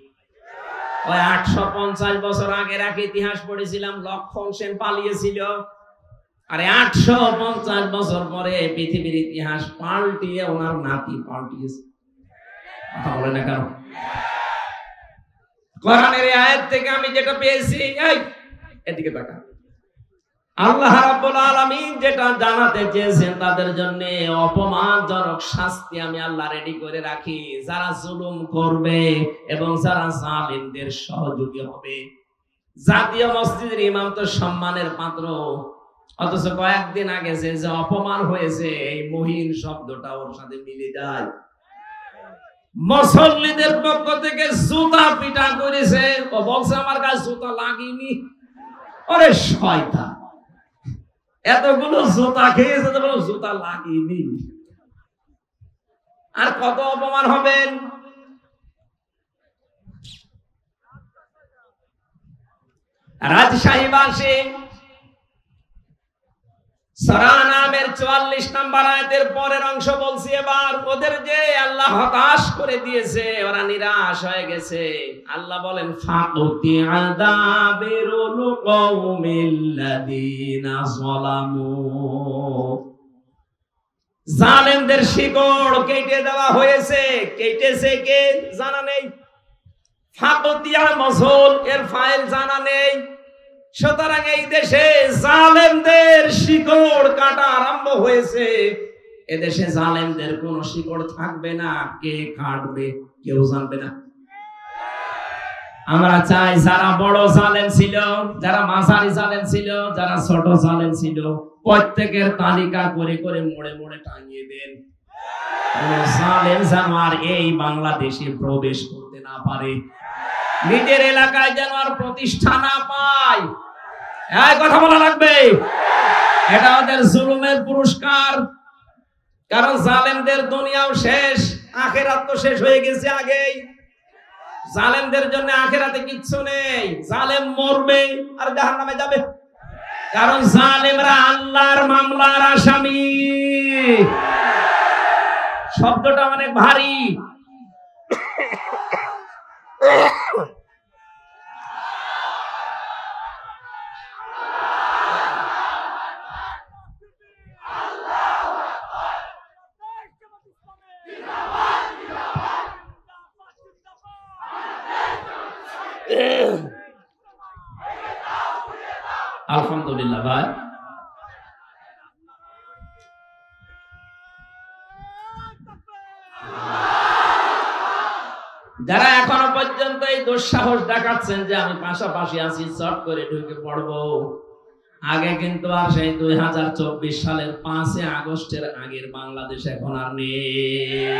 ওই 850 বছর আগের এক ইতিহাস পড়েছিলাম, লক্ষণ সেন পালিয়েছিল। আর 850 বছর পরে পৃথিবীর ইতিহাস পাল্টিয়ে ওনার নাতি পাল্টিয়েছে। কথা বলে না কেন? কোরআনের আয়াত থেকে আমি যেটা পেয়েছি, এই এদিকে তাকান, আল্লাহ রাব্বুল আলামিন যেটা জানাতে চেয়েছেন তাদের জন্য অপমানজনক শাস্তি আমি আল্লাহ রেডি করে রাখি, যারা জুলুম করবে এবং যারা জালিমদের সহযোগী হবে। জাতীয় মসজিদের ইমাম তো সম্মানের পাত্র, অথচ কয়েকদিন আগে যে অপমান হয়েছে এই মুহিন শব্দটা ওর সাথে মিলে যায়। মুসল্লিদের পক্ষ থেকে জুতা পিটা করেছে, ও বলছে আমার গায়ে জুতা লাগেনি। ওরে শয়তান, এতগুলো জুতা খেয়েছে তো বলো জুতা লাগেনি। আর কত অপমান হবেন। রাজশাহীবাসী সূরা নামের 44 নম্বর আয়াতের পরের অংশ বলছি এবার। ওদের যে আল্লাহ হতাশ করে দিয়েছে, ওরা নিরাশ হয়ে গেছে। আল্লাহ বলেন ফাকুতি আযাবিরুল কওমিল্লাযীনা যালামু, জালেমদের শিকড় কেটে দেওয়া হয়েছে। কেটেছে কে জানা নেই, ফাকুতিয়া মজহুল, এর ফাইল জানা নেই। সুতরাং এই দেশে জালেমদের শিকড় কাটা আরম্ভ হয়েছে। এদেশে জালেমদের কোন শিকড় থাকবে না, কে কাটবে কেউ জানবে না। আমরা চাই যারা বড় জালেম ছিল, যারা মাঝারি জালেম ছিল, যারা ছোট জালেম ছিল, প্রত্যেকের তালিকা করে করে মোড়ে মোড়ে টাঙিয়ে দেন। কোন জালেম যেন আর এই বাংলাদেশে প্রবেশ করতে না পারে, নিজের এলাকায় যেন আর প্রতিষ্ঠা না পায়। এই কথা বলা লাগবে, এটা ওদের জুলুমের পুরস্কার। কারণ জালেমদের দুনিয়াও শেষ, আখিরাত তো শেষ হয়ে গেছে আগেই। জালেমদের জন্য আখিরাতে কিচ্ছু নেই, জালেম মরবে আর জাহান্নামে যাবে। কারণ জালেমরা আল্লাহর মামলার আসামি। শব্দটা অনেক ভারী। আলহামদুলিল্লাহ ভাই, যারা এখনো পর্যন্ত এই দুঃসাহস দেখাচ্ছেন যে আমি পাশাপাশি আছি, চট করে ঢুকে পড়বো, আগে কিন্তু আর সেই 2024 সালের 5 আগস্টের আগের বাংলাদেশ এখন আর নেই।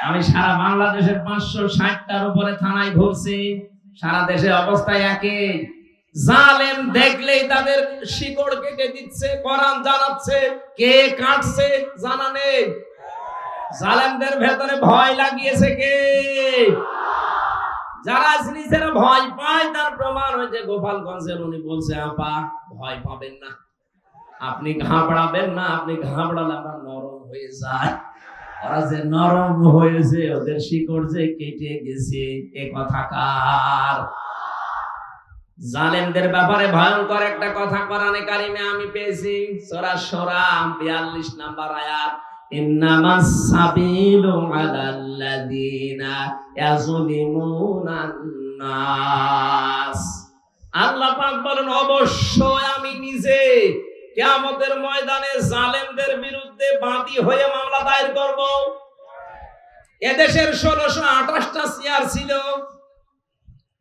আমি সারা বাংলাদেশের 560টার উপরে থানায় ঘুরছি, সারা দেশের অবস্থায় একই। জালেম দেখলেই তাদের শিকড় কেটে দিচ্ছে, কোরআন জানাচ্ছে, কে কাটছে জানা নেই। জালেমদের ভেতরে ভয় লাগিয়েছে কে? যারা নিজেরা ভয় পায় তার প্রমাণ হয়েছে গোপালগঞ্জের উনি বলছে আপা ভয় পাবেন না, আপনি ঘাবড়াবেন না, আপনি ঘাবড়ালে আমরা নরম হয়ে যায়। ওরা যে নরম হয়েছে, ওদের শিকড় যে কেটে গেছে, এ কথা কার? জালেমদের ব্যাপারে ভয়ঙ্কর একটা কথা কোরআনে কারিমে আমি পেয়েছি, সূরা শূরা 42 নম্বর আয়াত। ইন্নামাস সাবিলু আলাল্লাযীনা ইয়াযলিমুনান নাস। আল্লাহ পাক বলেন, অবশ্যই আমি নিজে কিয়ামতের ময়দানে জালেমদের বিরুদ্ধে বাদী হয়ে মামলা দায়ের করব। এদেশের 1628টা চেয়ার ছিল,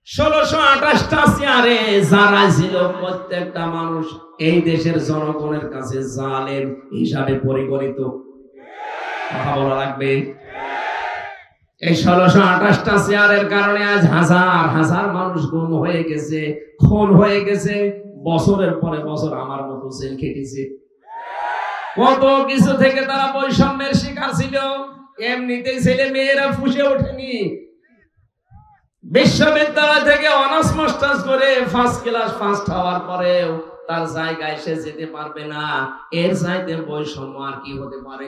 1628টা চেয়ারে যারা ছিল প্রত্যেকটা মানুষ এই দেশের জনগণের কাছে জালেম হিসাবে পরিগণিত। কথা বলা লাগবে। এই 1628টা চেয়ারের কারণে আজ হাজার হাজার মানুষ গুম হয়ে গেছে, খুন হয়ে গেছে, বছরের পরে বছর আমার মতো জেল খেটেছে। কত কিছু থেকে তারা বৈষম্যের শিকার ছিল। এমনিতেই ছেলে মেয়েরা ফুসে ওঠেনি, বিশ্ববিদ্যালয় থেকে অনার্স মাস্টার্স করে ফার্স্ট ক্লাস ফার্স্ট হওয়ার পরেও তার জায়গায় সে যেতে পারবে না। এর চাইতে বৈষম্য আর কি হতে পারে?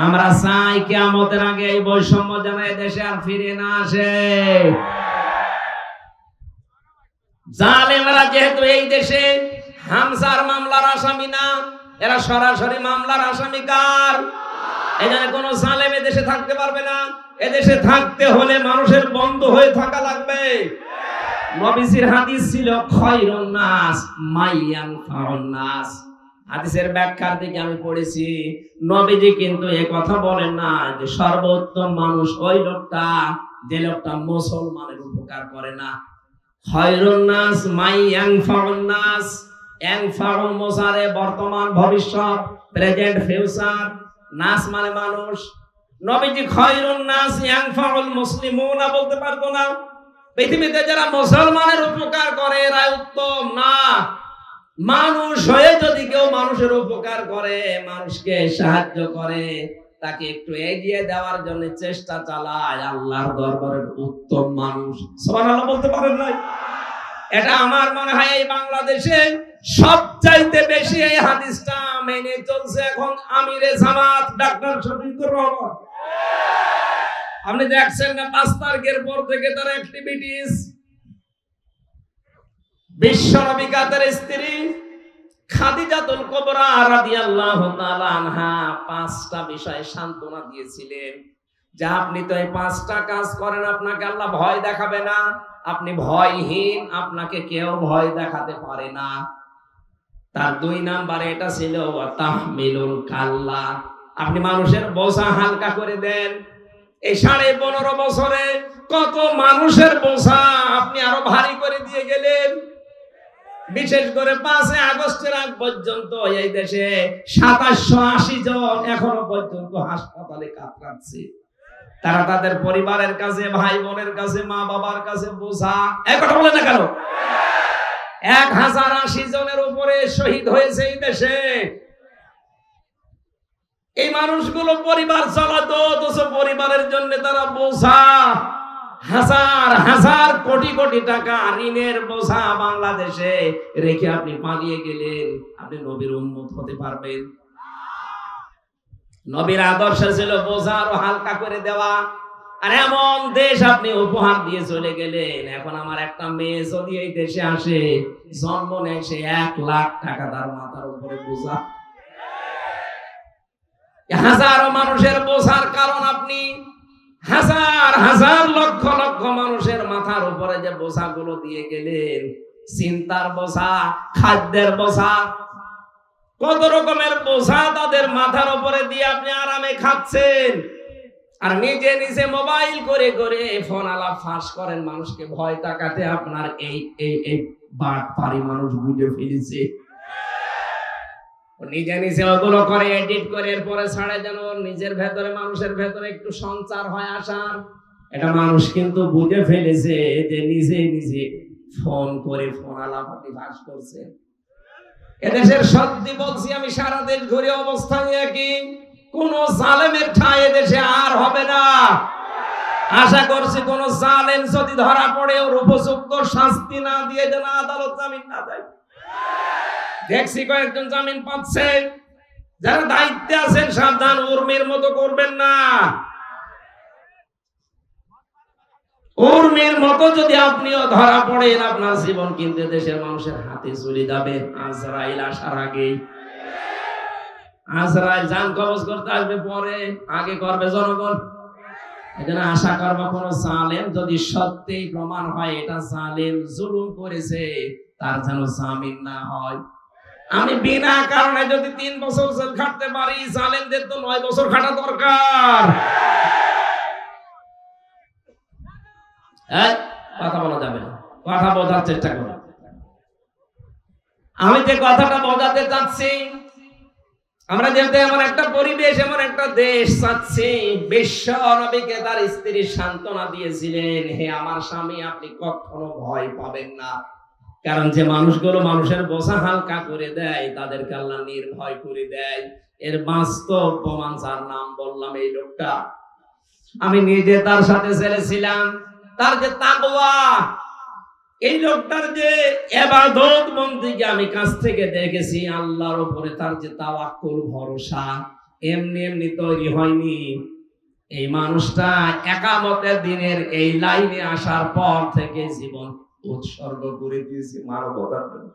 আমরা চাই কিয়ামতের আগে এই বৈষম্য যেন দেশে আর ফিরে না আসে। জালেমরা যেহেতু এই দেশে হামজার মামলার আসামি না, এরা সরাসরি মামলার আসামি কার? এখানে কোন জালেম এদেশে থাকতে পারবে না। এদেশে থাকতে হলে মানুষের বন্ধ হয়ে থাকা লাগবে। নবীজির হাদিস ছিল খায়রুন নাস মাইয়ানফাউন নাস। হাদিসের ব্যাখ্যার দিকে আমি পড়েছি, নবীজি কিন্তু এই কথা বলেন না যে সর্বোত্তম মানুষ ওই লোকটা যে লোকটা মুসলমানের উপকার করে না। খায়রুন নাস মাইয়ানফাউন নাস। ইয়ানফাউ মুসারে বর্তমান ভবিষ্যৎ, প্রেজেন্ট ফিউচার, নাস মানে মানুষ। নবীজি খায়রুন নাস ইয়ানফাউল মুসলিমুনা বলতে পারতো না। পৃথিবীতে যারা মুসলমানের উপকার করে এরা উত্তম না। মানুষ হয়ে যদি কেউ মানুষের উপকার করে, মানুষকে সাহায্য করে, তাকে একটু এগিয়ে দেওয়ার জন্য চেষ্টা চালায়, আল্লাহর দরবারের উত্তম মানুষ। সুবহানাল্লাহ বলতে পারেন না? এটা আমার মনে হয় এই বাংলাদেশে সবচাইতে বেশি এই হাদিসটা মেনে চলছে এখন আমিরে জামাত ডাক্তার শফিকুর রহমান। আপনি দেখছেন না 5 তারিখের পর থেকে তার অ্যাক্টিভিটিস। বিশ্বনবী কাদের স্ত্রী খাদিজাতুল কুবরা রাদিয়াল্লাহু তাআলা আনহা 5টা বিষয়ে সান্ত্বনা দিয়েছিলেন যে আপনি তো এই 5টা কাজ করেন, আপনাকে আল্লাহ ভয় দেখাবে না, আপনি ভয়হীন, আপনাকে কেউ ভয় দেখাতে পারে না। তার 2 নম্বরে এটা ছিল তাহমিলুল কাল্লা, আপনি মানুষের বোঝা হালকা করে দেন। এই 15.5 বছরে কত মানুষের বোঝা আপনি আরো ভারী করে দিয়ে গেলেন। বিশেষ করে 5 আগস্টের আগ পর্যন্ত এই দেশে 2780 জন এখনো পর্যন্ত হাসপাতালে কাতরাচ্ছে। তারা তাদের পরিবারের কাছে, ভাই বোনের কাছে, মা বাবার কাছে বোঝা। এক কথা বলে না কেন? 1080 জনের উপরে শহীদ হয়েছে এই দেশে। এই মানুষগুলো পরিবার চালাতো, অথচ পরিবারের জন্য তারা বোঝা। হাজার হাজার কোটি কোটি টাকা ঋণের বোঝা বাংলাদেশে রেখে আপনি পালিয়ে গেলেন। আপনি নবীর উম্মত হতে পারবেন? নবীর আদর্শ ছিল বোঝা আরো হালকা করে দেওয়া। আর এমন দেশ আপনি উপহার দিয়ে চলে গেলেন। এখন আমার একটা মেয়ে যদি এই দেশে আসে, জন্ম নেয়, সে 1 লাখ টাকা তার মাথার উপরে বোঝা। হাজারো মানুষের বোঝার কারণ আপনি হাজার হাজার লক্ষ লক্ষ মানুষের মাথার উপরে যে বোঝাগুলো দিয়ে গেলেন, চিন্তার বোঝা, খাদ্যের বোঝা, কত রকমের বোঝা তাদের মাথার উপরে দিয়ে আপনি আরামে খাচ্ছেন। আর নিজে নিজে মোবাইল করে করে ফোন আলাপ ফাঁস করেন মানুষকে ভয় দেখাতে। আপনার এই এই এই বাটপারি মানুষ বুঝে ফেলেছে। নিজে নিজে ওগুলো করে এডিট করে এরপরে ছাড়ে যেন নিজের ভেতরে, মানুষের ভেতরে একটু সঞ্চার হয় আসার। এটা মানুষ কিন্তু বুঝে ফেলেছে যে নিজে নিজে ফোন করে ফোন আলাপ আপনি ফাঁস করছেন। এদেশের সত্যি বলছি আমি, সারা দেশ ঘুরে অবস্থা একই। কোন জালেমের ঠাঁই এদেশে আর হবে না। আশা করছি কোন জালেম যদি ধরা পড়ে ওর উপযুক্ত শাস্তি না দিয়ে যেন আদালত জামিন না দেয়। দেখছি কয়েকজন জামিন পাচ্ছে। যারা দায়িত্বে আছেন সাবধান, উর্মির মতো করবেন না। উর্মির মতো যদি আপনিও ধরা পড়েন, আপনার জীবন কিন্তু দেশের মানুষের হাতে চলে যাবে আজরাইল আসার আগেই। আজরাইল জান কবজ করতে আসবে পরে, আগে করবে জনগণ। এখানে আশা করবো কোন জালেম যদি সত্যিই প্রমাণ হয় এটা জালেম জুলুম করেছে, তার যেন জামিন না হয়। আমি বিনা কারণে যদি 3 বছর জেল খাটতে পারি, জালেমদের তো 9 বছর খাটা দরকার। কথা বলা যাবে না, কথা বোঝার চেষ্টা করো। আমি যে কথাটা বোঝাতে চাচ্ছি, আমরা যেহেতু এমন একটা পরিবেশ, এমন একটা দেশ চাচ্ছি, বিশ্ব নবীকে তার স্ত্রী সান্ত্বনা দিয়েছিলেন, হে আমার স্বামী আপনি কখনো ভয় পাবেন না, কারণ যে মানুষগুলো মানুষের বোঝা হালকা করে দেয় তাদেরকে আল্লাহ নির্ভয় করে দেয়। এর বাস্তব প্রমাণ যার নাম বললাম এই লোকটা, আমি নিজে তার সাথে ছেড়েছিলাম, তার যে তাকওয়া, এই লোকটার যে ইবাদত বন্দেগী আমি কাছ থেকে দেখেছি, আল্লাহর উপরে তার যে তাওয়াক্কুল ভরসা এমনি এমনি তৈরি হয়নি। এই মানুষটা একামতের দিনের এই লাইনে আসার পর থেকে জীবন উৎসর্গ করে দিয়েছে মানবতার জন্য।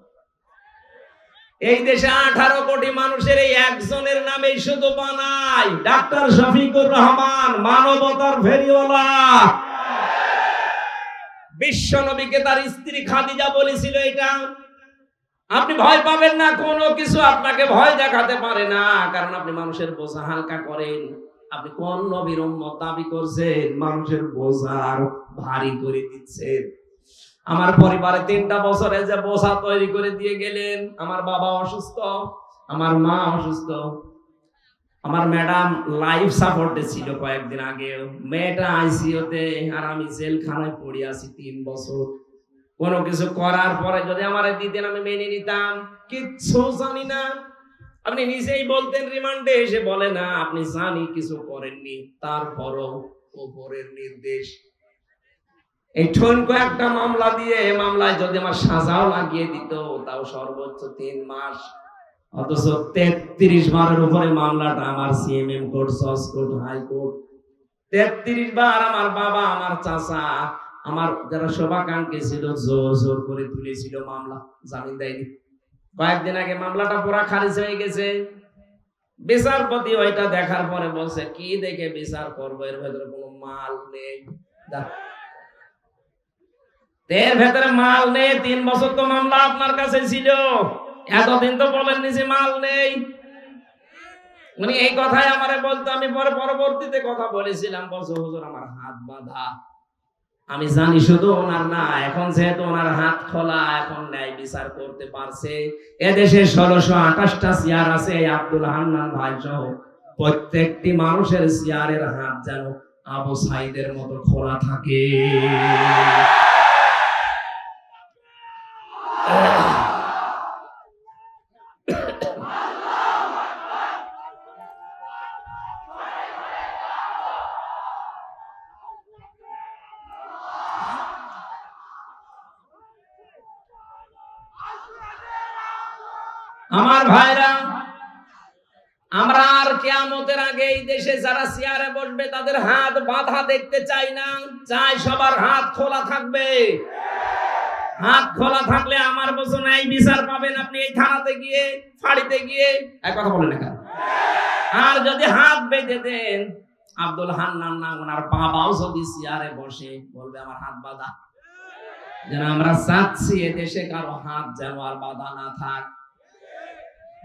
এই দেশে 18 কোটি মানুষের এই একজনের নামে শুধু বানাই ডাক্তার শফিকুর রহমান, মানবতার ফেরিওয়ালা। বিশ্ব নবীকে তার স্ত্রী খাদিজা বলেছিল এটা। আপনি ভয় পাবেন না, কোনো কিছু আপনাকে ভয় দেখাতে পারে না, কারণ আপনি মানুষের বোঝা হালকা করেন। আপনি কোন নবীর উম্মত দাবি করছেন, মানুষের বোঝা ভারী করে দিচ্ছেন। আমার পরিবারে 3টা বছরে যে বোঝা তৈরি করে দিয়ে গেলেন, আমার বাবা অসুস্থ, আমার মা অসুস্থ, আমার ম্যাডাম লাইফ সাপোর্টে ছিল কয়েকদিন আগে, মেয়েটা আইসিইউতে, আর আমি জেলখানায় পড়ে আছি 3 বছর। কোনো কিছু করার পরে যদি আমারে দিতেন আমি মেনে নিতাম, কিচ্ছু জানি না। আপনি নিজেই বলতেন রিমান্ডে এসে, বলে না আপনি জানি কিছু করেননি, তারপরও উপরের নির্দেশ। এই ঠনকো একটা মামলা দিয়ে, মামলায় যদি আমার সাজাও লাগিয়ে দিত, তাও সর্বোচ্চ 3 মাস, অথচ 33 বারের উপরে মামলাটা আমার সিএমএম কোর্ট, জজ কোর্ট, হাইকোর্ট, 33 বার আমার বাবা, আমার চাচা, আমার যারা শোভাকাঙ্ক্ষী ছিল জোর জোর করে তুলেছিল মামলা, জামিন দেয়নি। কয়েকদিন আগে মামলাটা পুরা খারিজ হয়ে গেছে। বিচারপতি ওইটা দেখার পরে বলছে, কি দেখে বিচার করবো, এর ভেতরে কোনো মাল নেই, এর ভেতরে মাল নেই। 3 বছর তো মামলা আপনার কাছে ছিল, এতদিন তো বলেননি যে মাল নেই। মানে এই কথাই আমারে বলতো, আমি পরে পরবর্তীতে কথা বলেছিলাম, বলছো হুজুর আমার হাত বাঁধা। আমি জানি শুধু ওনার না, এখন যেহেতু ওনার হাত খোলা, এখন ন্যায় বিচার করতে পারছে। এদেশে 1628টা চেয়ার আছে, আব্দুল হান্নান ভাই সহ প্রত্যেকটি মানুষের চেয়ারের হাত যেন আবু সাইদের মতো খোলা থাকে। আমার ভাইরা, আমরা আর কিয়ামতের আগে এই দেশে যারা চেয়ারে বসবে তাদের হাত বাঁধা দেখতে চাই না, চাই সবার হাত খোলা থাকবে। হাত খোলা থাকলে আমার বছর এই বিচার পাবেন আপনি এই থানাতে গিয়ে, ফাঁড়িতে গিয়ে, এক কথা বলেন না। আর যদি হাত বেঁধে দেন, আব্দুল হান্নান না ওনার বাবাও যদি চেয়ারে বসে, বলবে আমার হাত বাঁধা। যেন আমরা চাচ্ছি এদেশে কারো হাত যেন আর বাঁধা না থাক।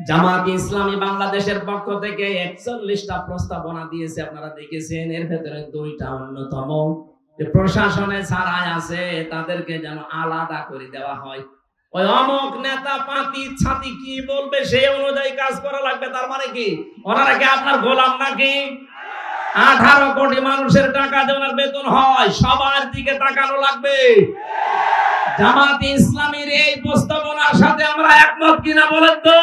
জামাত ইসলামী বাংলাদেশের পক্ষ থেকে 41টা প্রস্তাবনা দিয়েছে, আপনারা দেখেছেন। এর ভেতরে 2টা অন্যতম, যে প্রশাসনে ছাড়াই আছে তাদেরকে যেন আলাদা করে দেওয়া হয়। ওই অমুক নেতা পাতি ছাতি কি বলবে সেই অনুযায়ী কাজ করা লাগবে। তার মানে কি ওনারা কি আপনার গোলাম নাকি? 18 কোটি মানুষের টাকা যে ওনার বেতন হয়, সবার দিকে তাকানো লাগবে। জামাত ইসলামীর এই প্রস্তাবনার সাথে আমরা একমত কিনা বলেন তো?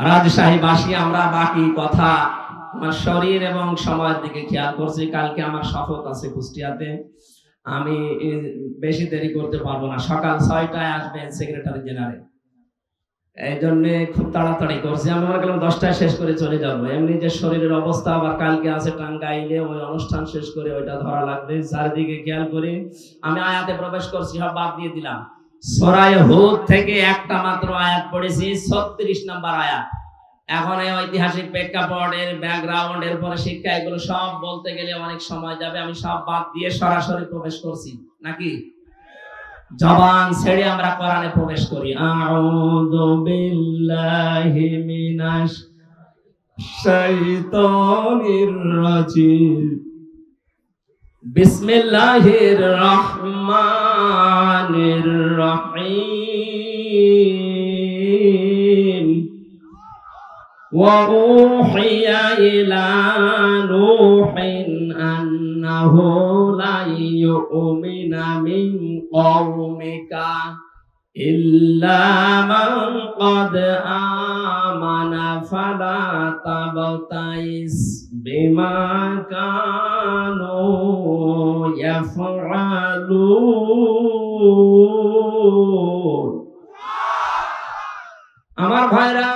রাজশাহীবাসী আমরা বাকি কথা আমার শরীর এবং সময়ের দিকে খেয়াল করছি। কালকে আমার শপথ আছে কুষ্টিয়াতে, আমি বেশি দেরি করতে পারবো না। সকাল 6টায় আসবেন সেক্রেটারি জেনারেল, এই জন্য খুব তাড়াতাড়ি করছি। আমি মনে করলাম 10টায় শেষ করে চলে যাবো। এমনি যে শরীরের অবস্থা, আবার কালকে আছে টাঙ্গাইলে, ওই অনুষ্ঠান শেষ করে ওইটা ধরা লাগবে। চারিদিকে খেয়াল করে আমি আয়াতে প্রবেশ করছি, সব বাদ দিয়ে দিলাম। সূরা হুদ থেকে একটা মাত্র আয়াত পড়েছি, 36 নম্বর আয়াত। এখন এই ঐতিহাসিক প্রেক্ষাপটের ব্যাকগ্রাউন্ড, এরপরে শিক্ষা, এগুলো সব বলতে গেলে অনেক সময় যাবে। আমি সব বাদ দিয়ে সরাসরি প্রবেশ করছি, নাকি জবান ছেড়ে আমরা কোরআনে প্রবেশ করি। আউযু বিল্লাহি মিনাশ শাইতানির রাজিম। বিসমিল্লাহির রহমানির রহিম। ওয়া উহিয়া ইলা নূহিন আন্নাহু লা ইউমিনা মিন কওমিকা ইল্লা মান ক্বাদ আমানা ফালা তাবতাইস বিমা কানু ইয়াফআলুন। আমার ভাইরা,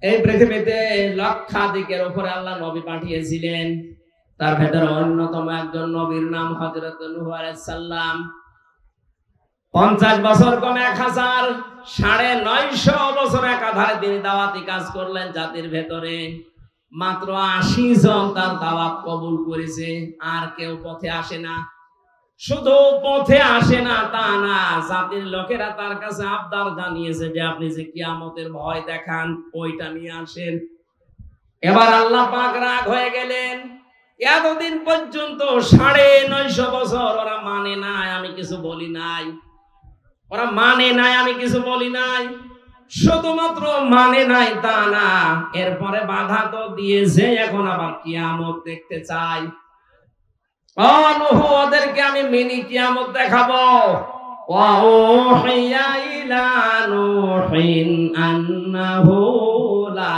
এই পৃথিবীতে লক্ষাধিকের উপরে আল্লাহ নবী পাঠিয়েছিলেন। তার ভেতরে অন্যতম একজন নবীর নাম হযরত নূহ আলাইহিস সালাম। 50 বছর কম 1000, 950 বছর একাধারে তিনি দাওয়াতি কাজ করলেন জাতির ভেতরে। মাত্র 80 জন তার দাওয়াত কবুল করেছে। আর কেউ পথে আসে না। শুধু পথে আসে না তা না, জাতির লোকেরা তার কাছে আবদার জানিয়েছে যে আপনি যে কিয়ামতের ভয় দেখান, ওইটা নিয়ে আসেন। এবার আল্লাহ পাক রাগ হয়ে গেলেন। এতদিন পর্যন্ত 950 বছর ওরা মানে নাই, আমি কিছু বলি নাই। ওরা মানে নাই, আমি কিছু বলি নাই। শুধুমাত্র মানে নাই তা না, এরপরে বাধা তো দিয়েছে, এখন আবার কিয়ামত দেখতে চাই। ও নূহ, ওদেরকে আমি মিনি কিয়ামত দেখাবো। ওয়া উহিয়া ইলা নূহিন আন্নাহু লা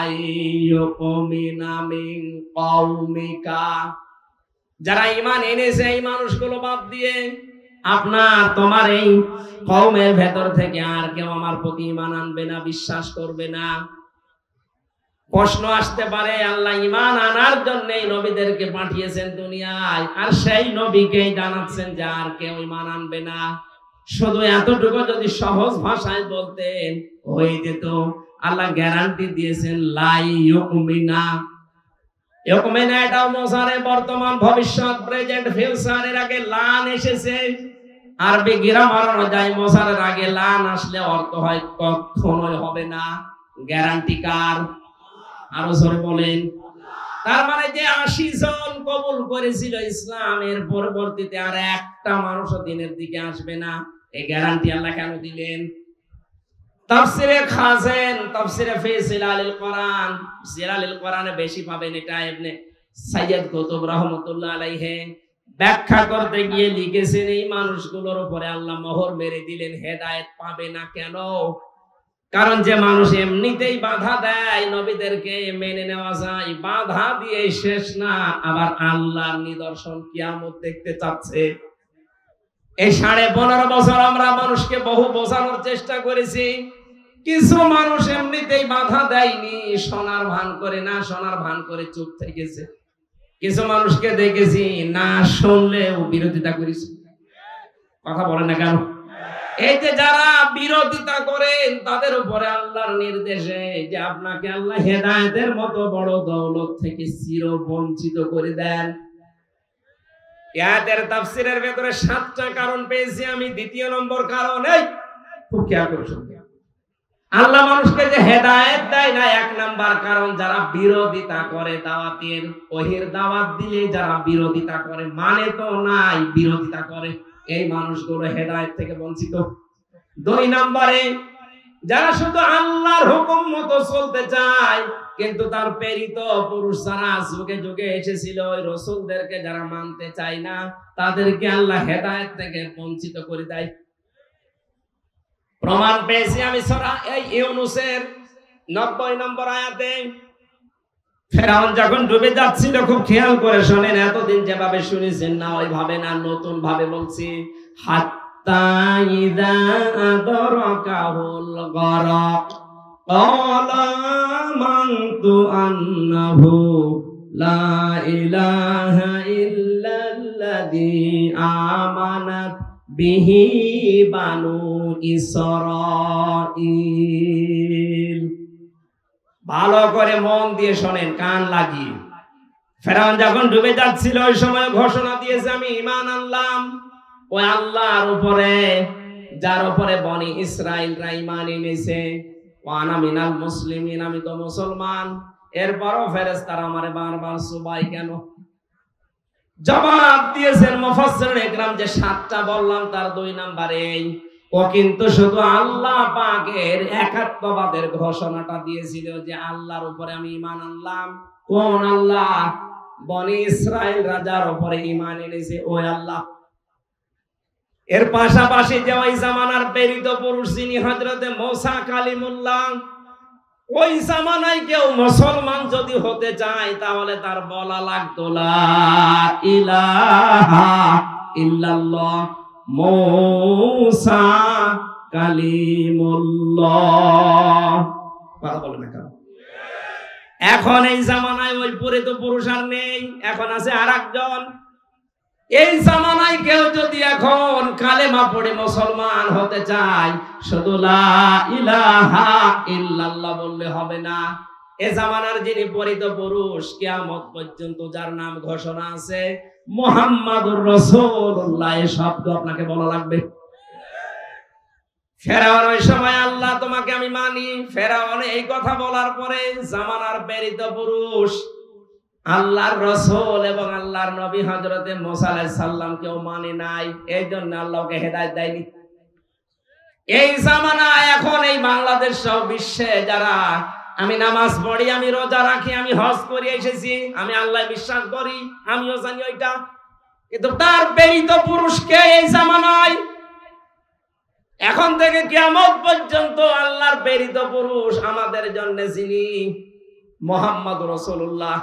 ইউমিনা মিন কওমিকা। যারা ঈমান এনেছে এই মানুষগুলো বাদ দিয়ে তোমার এই কওমের ভেতর থেকে আর কেউ আমার প্রতি ঈমান আনবে না, বিশ্বাস করবে না। প্রশ্ন আসতে পারে, আল্লাহ ঈমান আনার জন্য এই নবীদেরকে পাঠিয়েছেন দুনিয়ায়, আর সেই নবীকেই জানাচ্ছেন যে আর কেউ ঈমান আনবে না। শুধু এতটুকু যদি সহজ ভাষায় বলতেন হয়ে যেত। আল্লাহ গ্যারান্টি দিয়েছেন লা ইউমিনা। ইউমিনা এটাও মোসারে বর্তমান, ভবিষ্যৎ, প্রেজেন্ট, ফিউচার। এর আগে লান এসেছে। আরবি গ্রামার অনুযায়ী মোসারের আগে লান আসলে অর্থ হয় কখনোই হবে না। গ্যারান্টি কার? আরো জোরে বলেন। তার মানে যে 80 জন কবুল করেছিল ইসলামের, পরবর্তীতে আর একটা মানুষও দিনের দিকে আসবে না, এই গ্যারান্টি আল্লাহ কেন দিলেন? তাফসিরে খাজেন, তাফসিরে ফি জিলালিল কোরআন, জিলালিল কোরআনে বেশি পাবেন এটা ইবনে সাইয়্যিদ কুতুব রাহমাতুল্লাহ আলাইহি ব্যাখ্যা করতে গিয়ে লিখেছেন এই মানুষগুলোর উপরে আল্লাহ মোহর মেরে দিলেন, হেদায়েত পাবে না। কেন? কারণ যে মানুষ এমনিতেই বাধা দেয় নবীদেরকে মেনে নেওয়া যায়, বাধা দিয়ে শেষ না, আবার আল্লাহর নিদর্শন কিয়ামত দেখতে চাচ্ছে। এই 15.5 বছর আমরা মানুষকে বহু বোঝানোর চেষ্টা করেছি। কিছু মানুষ এমনিতেই বাধা দেয়নি, শোনার ভান করে, না শোনার ভান করে চুপ থেকেছে। কিছু মানুষকে দেখেছি না শুনলেও বিরোধিতা করেছে। কথা বলে না কেন? এই যে যারা বিরোধিতা করেন তাদের উপরে আল্লাহর নির্দেশে যে আপনাকে আল্লাহ হেদায়েতের মতো বড় দৌলত থেকে চির বঞ্চিত করে দেন। আয়াতের তাফসীরের ভেতরে 7টা কারণ পেয়েছি আমি। দ্বিতীয় নম্বর কারণ, এই খুব খেয়াল করে শুনবেন, আল্লাহ মানুষকে যে হেদায়েত দেয় না, 1 নাম্বার কারণ যারা বিরোধিতা করে দাওয়াতের, ওহির দাওয়াত দিলে যারা বিরোধিতা করে, মানে তো নাই, বিরোধিতা করে, এই মানুষগুলো হেদায়েত থেকে বঞ্চিত। 2 নম্বরে যারা শুধু আল্লাহর হুকুম মতো চলতে চায়, কিন্তু তার প্রেরিত পুরুষ যারা যুগে যুগে এসেছিল ওই রাসূলদেরকে যারা মানতে চায় না, তাদেরকে আল্লাহ হেদায়েত থেকে বঞ্চিত করে দেয়। প্রমাণ পেয়েছি আমি সূরা ইউনূসের 90 নম্বর আয়াতে। ফেরাউন যখন ডুবে যাচ্ছিল, খুব খেয়াল করে শোনেন, এতদিন যেভাবে শুনেছেন না ওইভাবে না, নতুন ভাবে বলছি। হাত্তা ইযা আদরাকাহুল গরক, ক্বালা আমানতু আন্নাহু লা ইলাহা ইল্লাল্লাযী আমানাত বিহি বানু ইসরাঈল। ভালো করে মন দিয়ে শোনেন, কান লাগিয়ে। ফেরাউন যখন ডুবে যাচ্ছিল ওই সময় ঘোষণা দিয়েছে, আমি ঈমান আনলাম ওই আল্লাহর উপরে যার উপরে বনি ইসরাঈলরা ঈমান এনেছে। ওয়া আনা মিনাল মুসলিমিন, আমি তো মুসলমান। এরপরও ফেরেশতারা আমারে বারবার সুবাই কেন? জবাব দিয়েছেন মুফাসসিরিন ইকরাম যে 7টা বললাম তার 2 নাম্বারে ও কিন্তু শুধু আল্লাহ পাকের একাত্মবাদের ঘোষণাটা দিয়েছিল যে আল্লাহর উপরে আমি ঈমান আনলাম। কোন আল্লাহ? বনি ইসরাঈল রাজার উপরে ঈমান এনেছে ওই আল্লাহ। এর পাশাপাশি যে ওই জামানার প্রেরিত পুরুষ যিনি হযরতে মুসা কালিমুল্লাহ, ওই জামানায় কেউ মুসলমান যদি হতে চায় তাহলে তার বলা লাগতো লা ইলাহা ইল্লাল্লাহ মুসা কালিমুল্লাহ। কথা বলে না কেন? এখন এই জামানায় ওই প্রেরিত পুরুষ আর নেই, এখন আছে আরেকজন। এই জামানায় কেউ যদি এখন কালেমা পড়ে মুসলমান হতে চায়, শুধু লা ইলাহা ইল্লাল্লাহ বললে হবে না। এই জামানার যিনি প্রেরিত পুরুষ, কিয়ামত পর্যন্ত যার নাম ঘোষণা আছে মুহাম্মাদুর রাসূলুল্লাহ, এই শব্দ আপনাকে বলা লাগবে। ফেরাউন ওই সময় আল্লাহ তোমাকে আমি মানি, ফেরাউন এই কথা বলার পরে জামানার প্রেরিত পুরুষ আল্লাহর রাসূল এবং আল্লাহর নবী হযরতে মুসা আলাইহিস সালাম কেউ মানে নাই, এই জন্য আল্লাহকে হেদায়েত দেয়নি। এই জামানায় এখন এই বাংলাদেশ সহ বিশ্বে যারা আমি নামাজ পড়ি, আমি রোজা রাখি, আমি হজ করে এসেছি, আমি আল্লাহ বিশ্বাস করি, আমিও জানি ওইটা, কিন্তু তার প্রেরিত পুরুষকে এই জামানায় এখন থেকে কিয়ামত পর্যন্ত আল্লাহর প্রেরিত পুরুষ আমাদের জন্য যিনি মুহাম্মদ রাসূলুল্লাহ,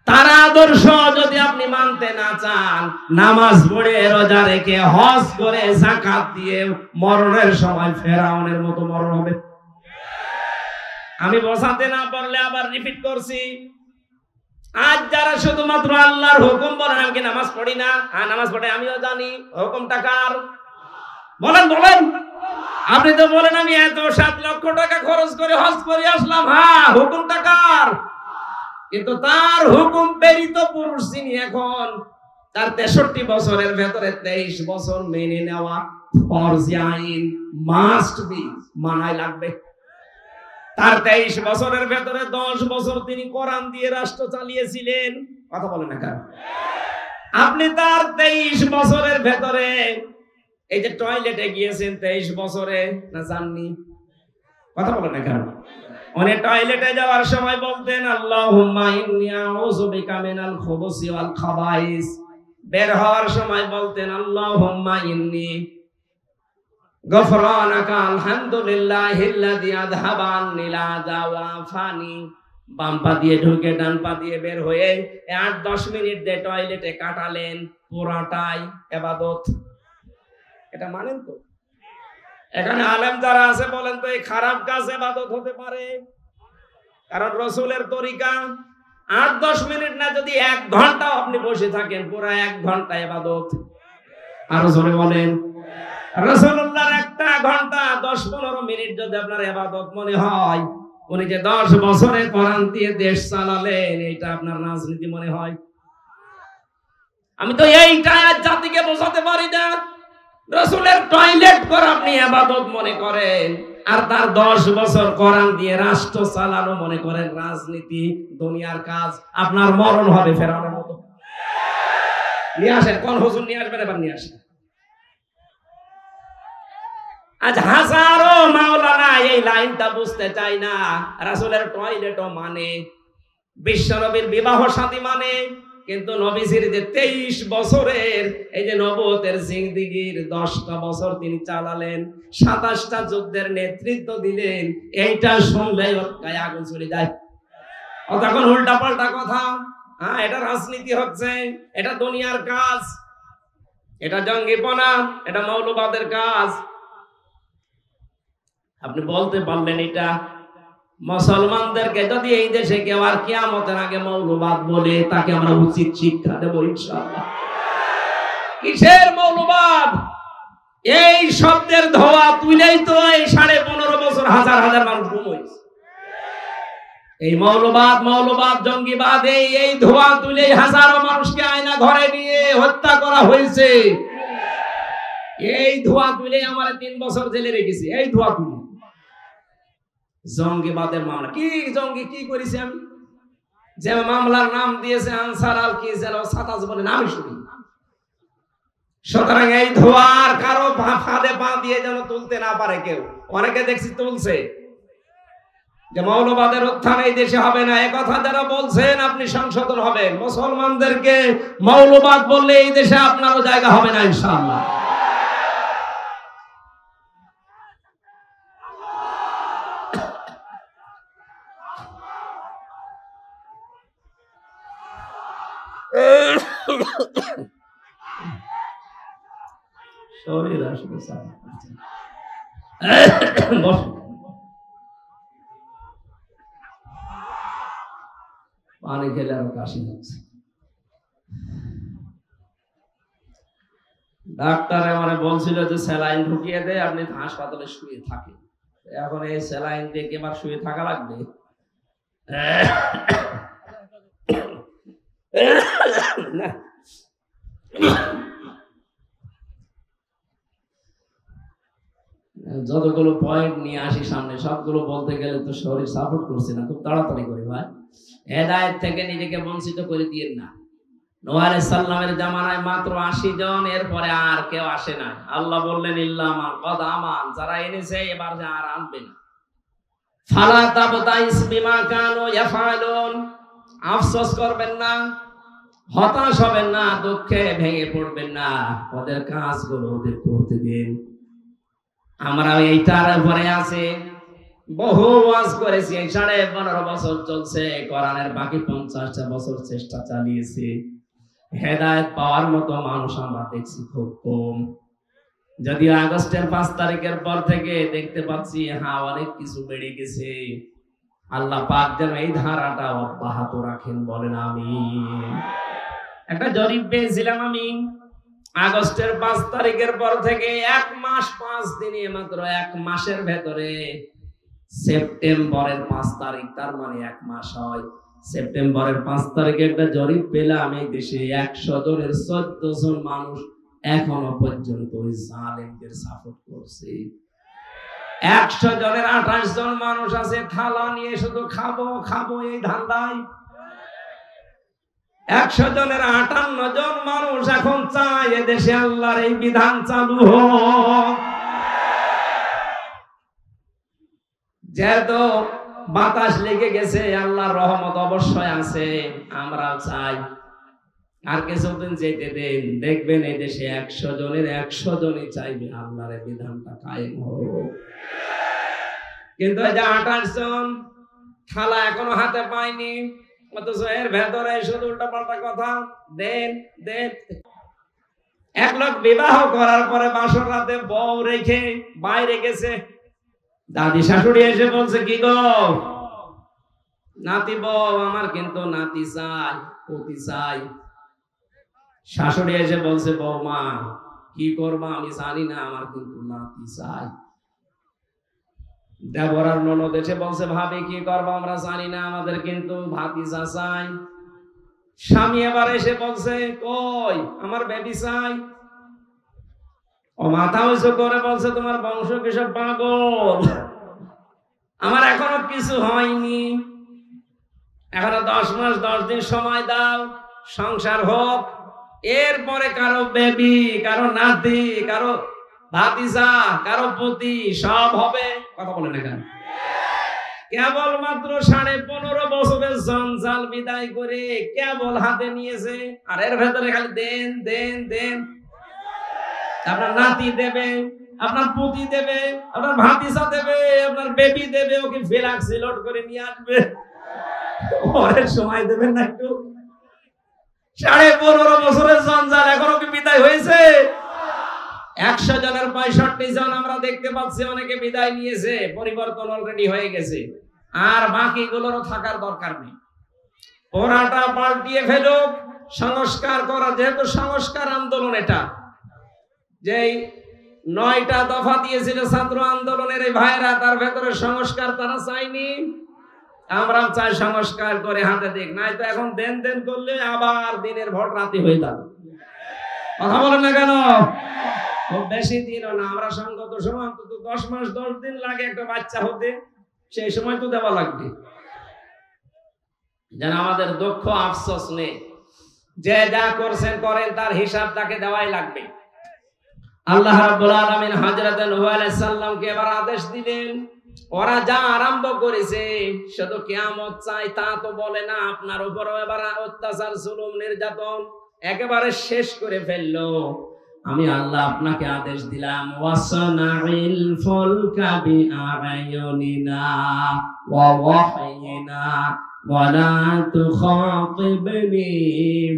তার আদর্শ যদি আপনি মানতে না চান, নামাজ পড়ে রোজা রেখে হজ করে যাকাত দিয়ে মরণের সময় ফেরাউনের মতো মরণ হবে। আমি বোঝাতে না পারলে আবার রিপিট করছি, আজ যারা শুধুমাত্র আল্লাহর হুকুম বলেন, আমি কি নামাজ পড়ি না? হ্যাঁ নামাজ পড়ে, আমিও জানি। হুকুমটা কার? বলেন বলেন। আপনি তো বলেন আমি এত 7 লক্ষ টাকা খরচ করে হজ করে আসলাম, হ্যাঁ হুকুমটা কার? কিন্তু তার হুকুম প্রেরিত পুরুষ যিনি এখন তার 63 বছরের ভেতরে 23 বছর মেনে নেওয়া ফরজ আইন, মাস্ট বি, মানাই লাগবে। তার 23 বছরের ভেতরে 10 বছর তিনি কোরআন দিয়ে রাষ্ট্র চালিয়েছিলেন। কথা বলেন না কেন? আপনি তার 23 বছরের ভেতরে এই যে টয়লেটে গিয়েছেন 23 বছরে, না জাননি? কথা বলেন না কেন? উনি টয়লেটে যাওয়ার সময় বলতেন আল্লাহুম্মা ইন্নী আউযু বিকা মিনাল খুবুসি ওয়াল খাবাইস। বের হওয়ার সময় বলতেন আল্লাহুম্মা ইন্নী গফরানাকা আলহামদুলিল্লাহিল্লাযী আযহাবা আন্নিল আযা ওয়া আফানি। বাম পা দিয়ে ঢুকে ডান পা দিয়ে বের হয়ে 8-10 মিনিট যে টয়লেটে কাটালেন, পুরাটাই ইবাদত। এটা মানেন তো? এখানে আলেম যারা আছে বলেন তো এই খারাপ কাজ ইবাদত হতে পারে? কারণ রাসূলের তরিকা 8-10 মিনিট না, যদি 1 ঘন্টাও আপনি বসে থাকেন, পুরো 1 ঘন্টা ইবাদত। আরো জোরে বলেন। রাসূলুল্লাহর 1 ঘন্টা 10-15 মিনিট যদি আপনার ইবাদত মনে হয়, উনি যে 10 বছরে কোরআন দিয়ে দেশ চালালেন এটা আপনার রাজনীতি মনে হয়? আমি তো এইটা জাতিকে বোঝাতে পারি না। রাসূলের টয়লেট করা আপনি ইবাদত মনে করেন, আর তার 10 বছর কোরআন দিয়ে রাষ্ট্র চালানো মনে করেন রাজনীতি, দুনিয়ার কাজ। আপনার মরণ হবে ফেরাউনের মতো। নিয়ে আসেন, কোন হুজুর নিয়ে আসবেন এবার নিয়ে আসেন। আজ হাজারো মাওলানা এই লাইনটা বুঝতে চাই না। রাসূলের টয়লেটও মানে, বিশ্বনবীর বিবাহ শাদী মানে, কিন্তু নবীজির যে 23 বছরের এই যে নবুয়তের জিন্দেগীর 10টা বছর তিনি চালালেন, 27টা যুদ্ধের নেতৃত্ব দিলেন, এইটা শুনলেই গায়ে আগুন চলে যায়। ও তখন উল্টা পাল্টা কথা। হ্যাঁ এটা রাজনীতি হচ্ছে, এটা দুনিয়ার কাজ, এটা জঙ্গিপনা, এটা মৌলবাদের কাজ। আপনি বলতে পারলেন এটা? মুসলমানদেরকে যদি এই দেশে কেউ আর কিয়ামতের আগে মৌলবাদ বলে, তাকে আমরা উচিত শিক্ষা দেব ইনশাআল্লাহ। কিসের মৌলবাদ? এই শব্দের ধোয়া তুলেই তো এই 15.5 বছর হাজার হাজার মানুষ গুম হয়েছে। এই মৌলবাদ জঙ্গিবাদ, এই ধোয়া তুলে হাজারো মানুষকে আয়না ঘরে নিয়ে হত্যা করা হয়েছে। এই ধোয়া তুলে আমার 3 বছর জেলে রেখেছি। এই ধোয়া তুলে জঙ্গিবাদের মামলা। কি জঙ্গি কি করেছি আমি? যে মামলার নাম দিয়েছে আনসার আল কি যেন সাতাজ বলে নাম শুনি। সুতরাং এই ধোয়ার কারো ফাঁদে পা দিয়ে যেন তুলতে না পারে কেউ। অনেকে দেখছি তুলছে যে মৌলবাদের উত্থান এই দেশে হবে না। একথা যারা বলছেন আপনি সংশোধন হবেন। মুসলমানদেরকে মৌলবাদ বললে এই দেশে আপনারও জায়গা হবে না ইনশাআল্লাহ। শরীর আসলে পানি খেলে আরো কাশি হচ্ছে। ডাক্তার আমারে বলছিল যে স্যালাইন ঢুকিয়ে দেয়, আপনি হাসপাতালে শুয়ে থাকেন। এখন এই স্যালাইন দিয়ে কি আমার শুয়ে থাকা লাগবে? যতগুলো পয়েন্ট নিয়ে আসি সামনে, সবগুলো বলতে গেলে তো শরীর সাপোর্ট করছে না। খুব তাড়াতাড়ি করি ভাই। হেদায়েত থেকে নিজেকে বঞ্চিত করে দিয়েন না। নূহ আলাইহিস সালামের জামানায় মাত্র 80 জন, এরপরে আর কেউ আসে না। আল্লাহ বললেন ইল্লা মান কদ আমান, যারা এনেছে এবার যে আর আনবে না। ফালা তাবতাইস বিমা কানু ইয়াফালুন, আফসোস করবেন না, হতাশ হবেন না, দুঃখে ভেঙে পড়বেন না। ওদের কাজগুলো ওদের করতে দিন। আমরা এইটার উপরে আছে, বহু ওয়াজ করেছি। 15.5 বছর চলছে কোরআনের, বাকি 50টা বছর চেষ্টা চালিয়েছি। হেদায়েত পাওয়ার মতো মানুষ আমরা দেখছি খুব কম। যদিও আগস্টের 5 তারিখের পর থেকে দেখতে পাচ্ছি হ্যাঁ অনেক কিছু বেড়ে গেছে। আল্লাহ পাক যেন এই ধারাটা অব্যাহত রাখেন, বলেন আমিন। একটা জরিপ পেয়েছিলাম আমি আগস্টের 5 তারিখের পর থেকে 1 মাস 5 দিনে, মাত্র 1 মাসের ভেতরে সেপ্টেম্বরের 5 তারিখ, তার মানে 1 মাস হয়। সেপ্টেম্বরের 5 তারিখে একটা জরিপ পেলাম, এই দেশে 100 জনের 14 জন মানুষ এখনো পর্যন্ত ওই জালেমদের সাপোর্ট করছে। 100 জনের 28 জন মানুষ আছে থালা নিয়ে শুধু খাবো খাবো এই ধান্দায়। 100 জনের 58 জন মানুষ এখন চায় এদেশে আল্লাহর এই বিধান চালু হোক। যেহেতু বাতাস লেগে গেছে, আল্লাহর রহমত অবশ্যই আছে, আমরাও চাই আর কিছুদিন যেতে দেন, দেখবেন এই দেশে 100 জনের 100 জনই চাইবে আল্লাহর এই বিধানটা কায়েম হোক। কিন্তু এই যে 28 জন থালা এখনো হাতে পায়নি, অথচ এর ভেতরে শুধু উল্টাপাল্টা কথা। দেন দেন। 1 লোক বিবাহ করার পরে বাসর রাতে বউ রেখে বাইরে গেছে। দাদি শাশুড়ি এসে বলছে কি গো নাতি বউ, আমার কিন্তু নাতি চাই, পতি চাই। শাশুড়ি এসে বলছে বৌমা কি করবা আমি জানি না, আমার কিন্তু নাতি চাই। দেবর আর ননদ এসে বলছে ভাবি কি করবা আমরা জানি না, আমাদের কিন্তু ভাতিজা চাই। স্বামী এবার এসে বলছে কই আমার বেবি চাই। ও মাথা উঁচু করে বলছে তোমার বংশ কিসব পাগল, আমার এখনো কিছু হয়নি, এখনো 10 মাস 10 দিন সময় দাও, সংসার হোক, এরপরে কারো বেবি, কারো নাতি, কারো ভাতিজা, কারো পতি সব হবে। কথা বলে না কেন? কেবলমাত্র 15.5 বছরের জঞ্জাল বিদায় করে কেবল হাতে নিয়েছে, আর এর ভেতরে খালি দেন দেন দেন। আপনার নাতি দেবে, আপনার পুতি দেবে, আপনার ভাতিজা দেবে, আপনার বেবি দেবে, ওকে ফ্লাক্স লোড করে নিয়ে আসবে। পরের সময় দেবেন না একটু? 15.5 বছরের জঞ্জাল এখনো কি বিদায় হয়েছে? 100 জনের 65 জন আমরা দেখতে পাচ্ছি অনেকে বিদায় নিয়েছে, পরিবর্তন অলরেডি হয়ে গেছে, আর বাকিগুলোরও থাকার দরকার নেই। ওরাটা পাল্টিয়ে ফেলুক, সংস্কার করা, যেহেতু সংস্কার আন্দোলন, এটা যেই 9টা দফা দিয়েছিল ছাত্র আন্দোলনের এই ভাইরা, তার ভেতরে সংস্কার তারা চায়নি। আমরা চাই সংস্কার করে হাতে দিক, নাই তো এখন দেন দেন করলে আবার দিনের ভোট রাতে হয়ে যাবে। কথা বলেন না কেন? খুব বেশি দিনও না, আমরা সংগত সময় অন্তত 10 মাস 10 দিন লাগে একটা বাচ্চা হতে, সেই সময় তো দেওয়া লাগবে। যেন আমাদের দুঃখ আফসোস নেই, যে যা করছেন করেন, তার হিসাব তাকে দেওয়াই লাগবে। আল্লাহ রাব্বুল আলামিন হযরত নূহ আলাইহিস সালামকে এবার আদেশ দিলেন, ওরা যা আরম্ভ করেছে শুধু কিয়ামত চাই তা তো বলে না, আপনার উপরও এবার অত্যাচার, জুলুম, নির্যাতন একেবারে শেষ করে ফেললো। আমি আল্লাহ আপনাকে আদেশ দিলাম, ওয়াসনাইল ফুলকা বিআয়ুনিনা ওয়া ওয়াহয়িনা ওয়ালা তুখাতিবনি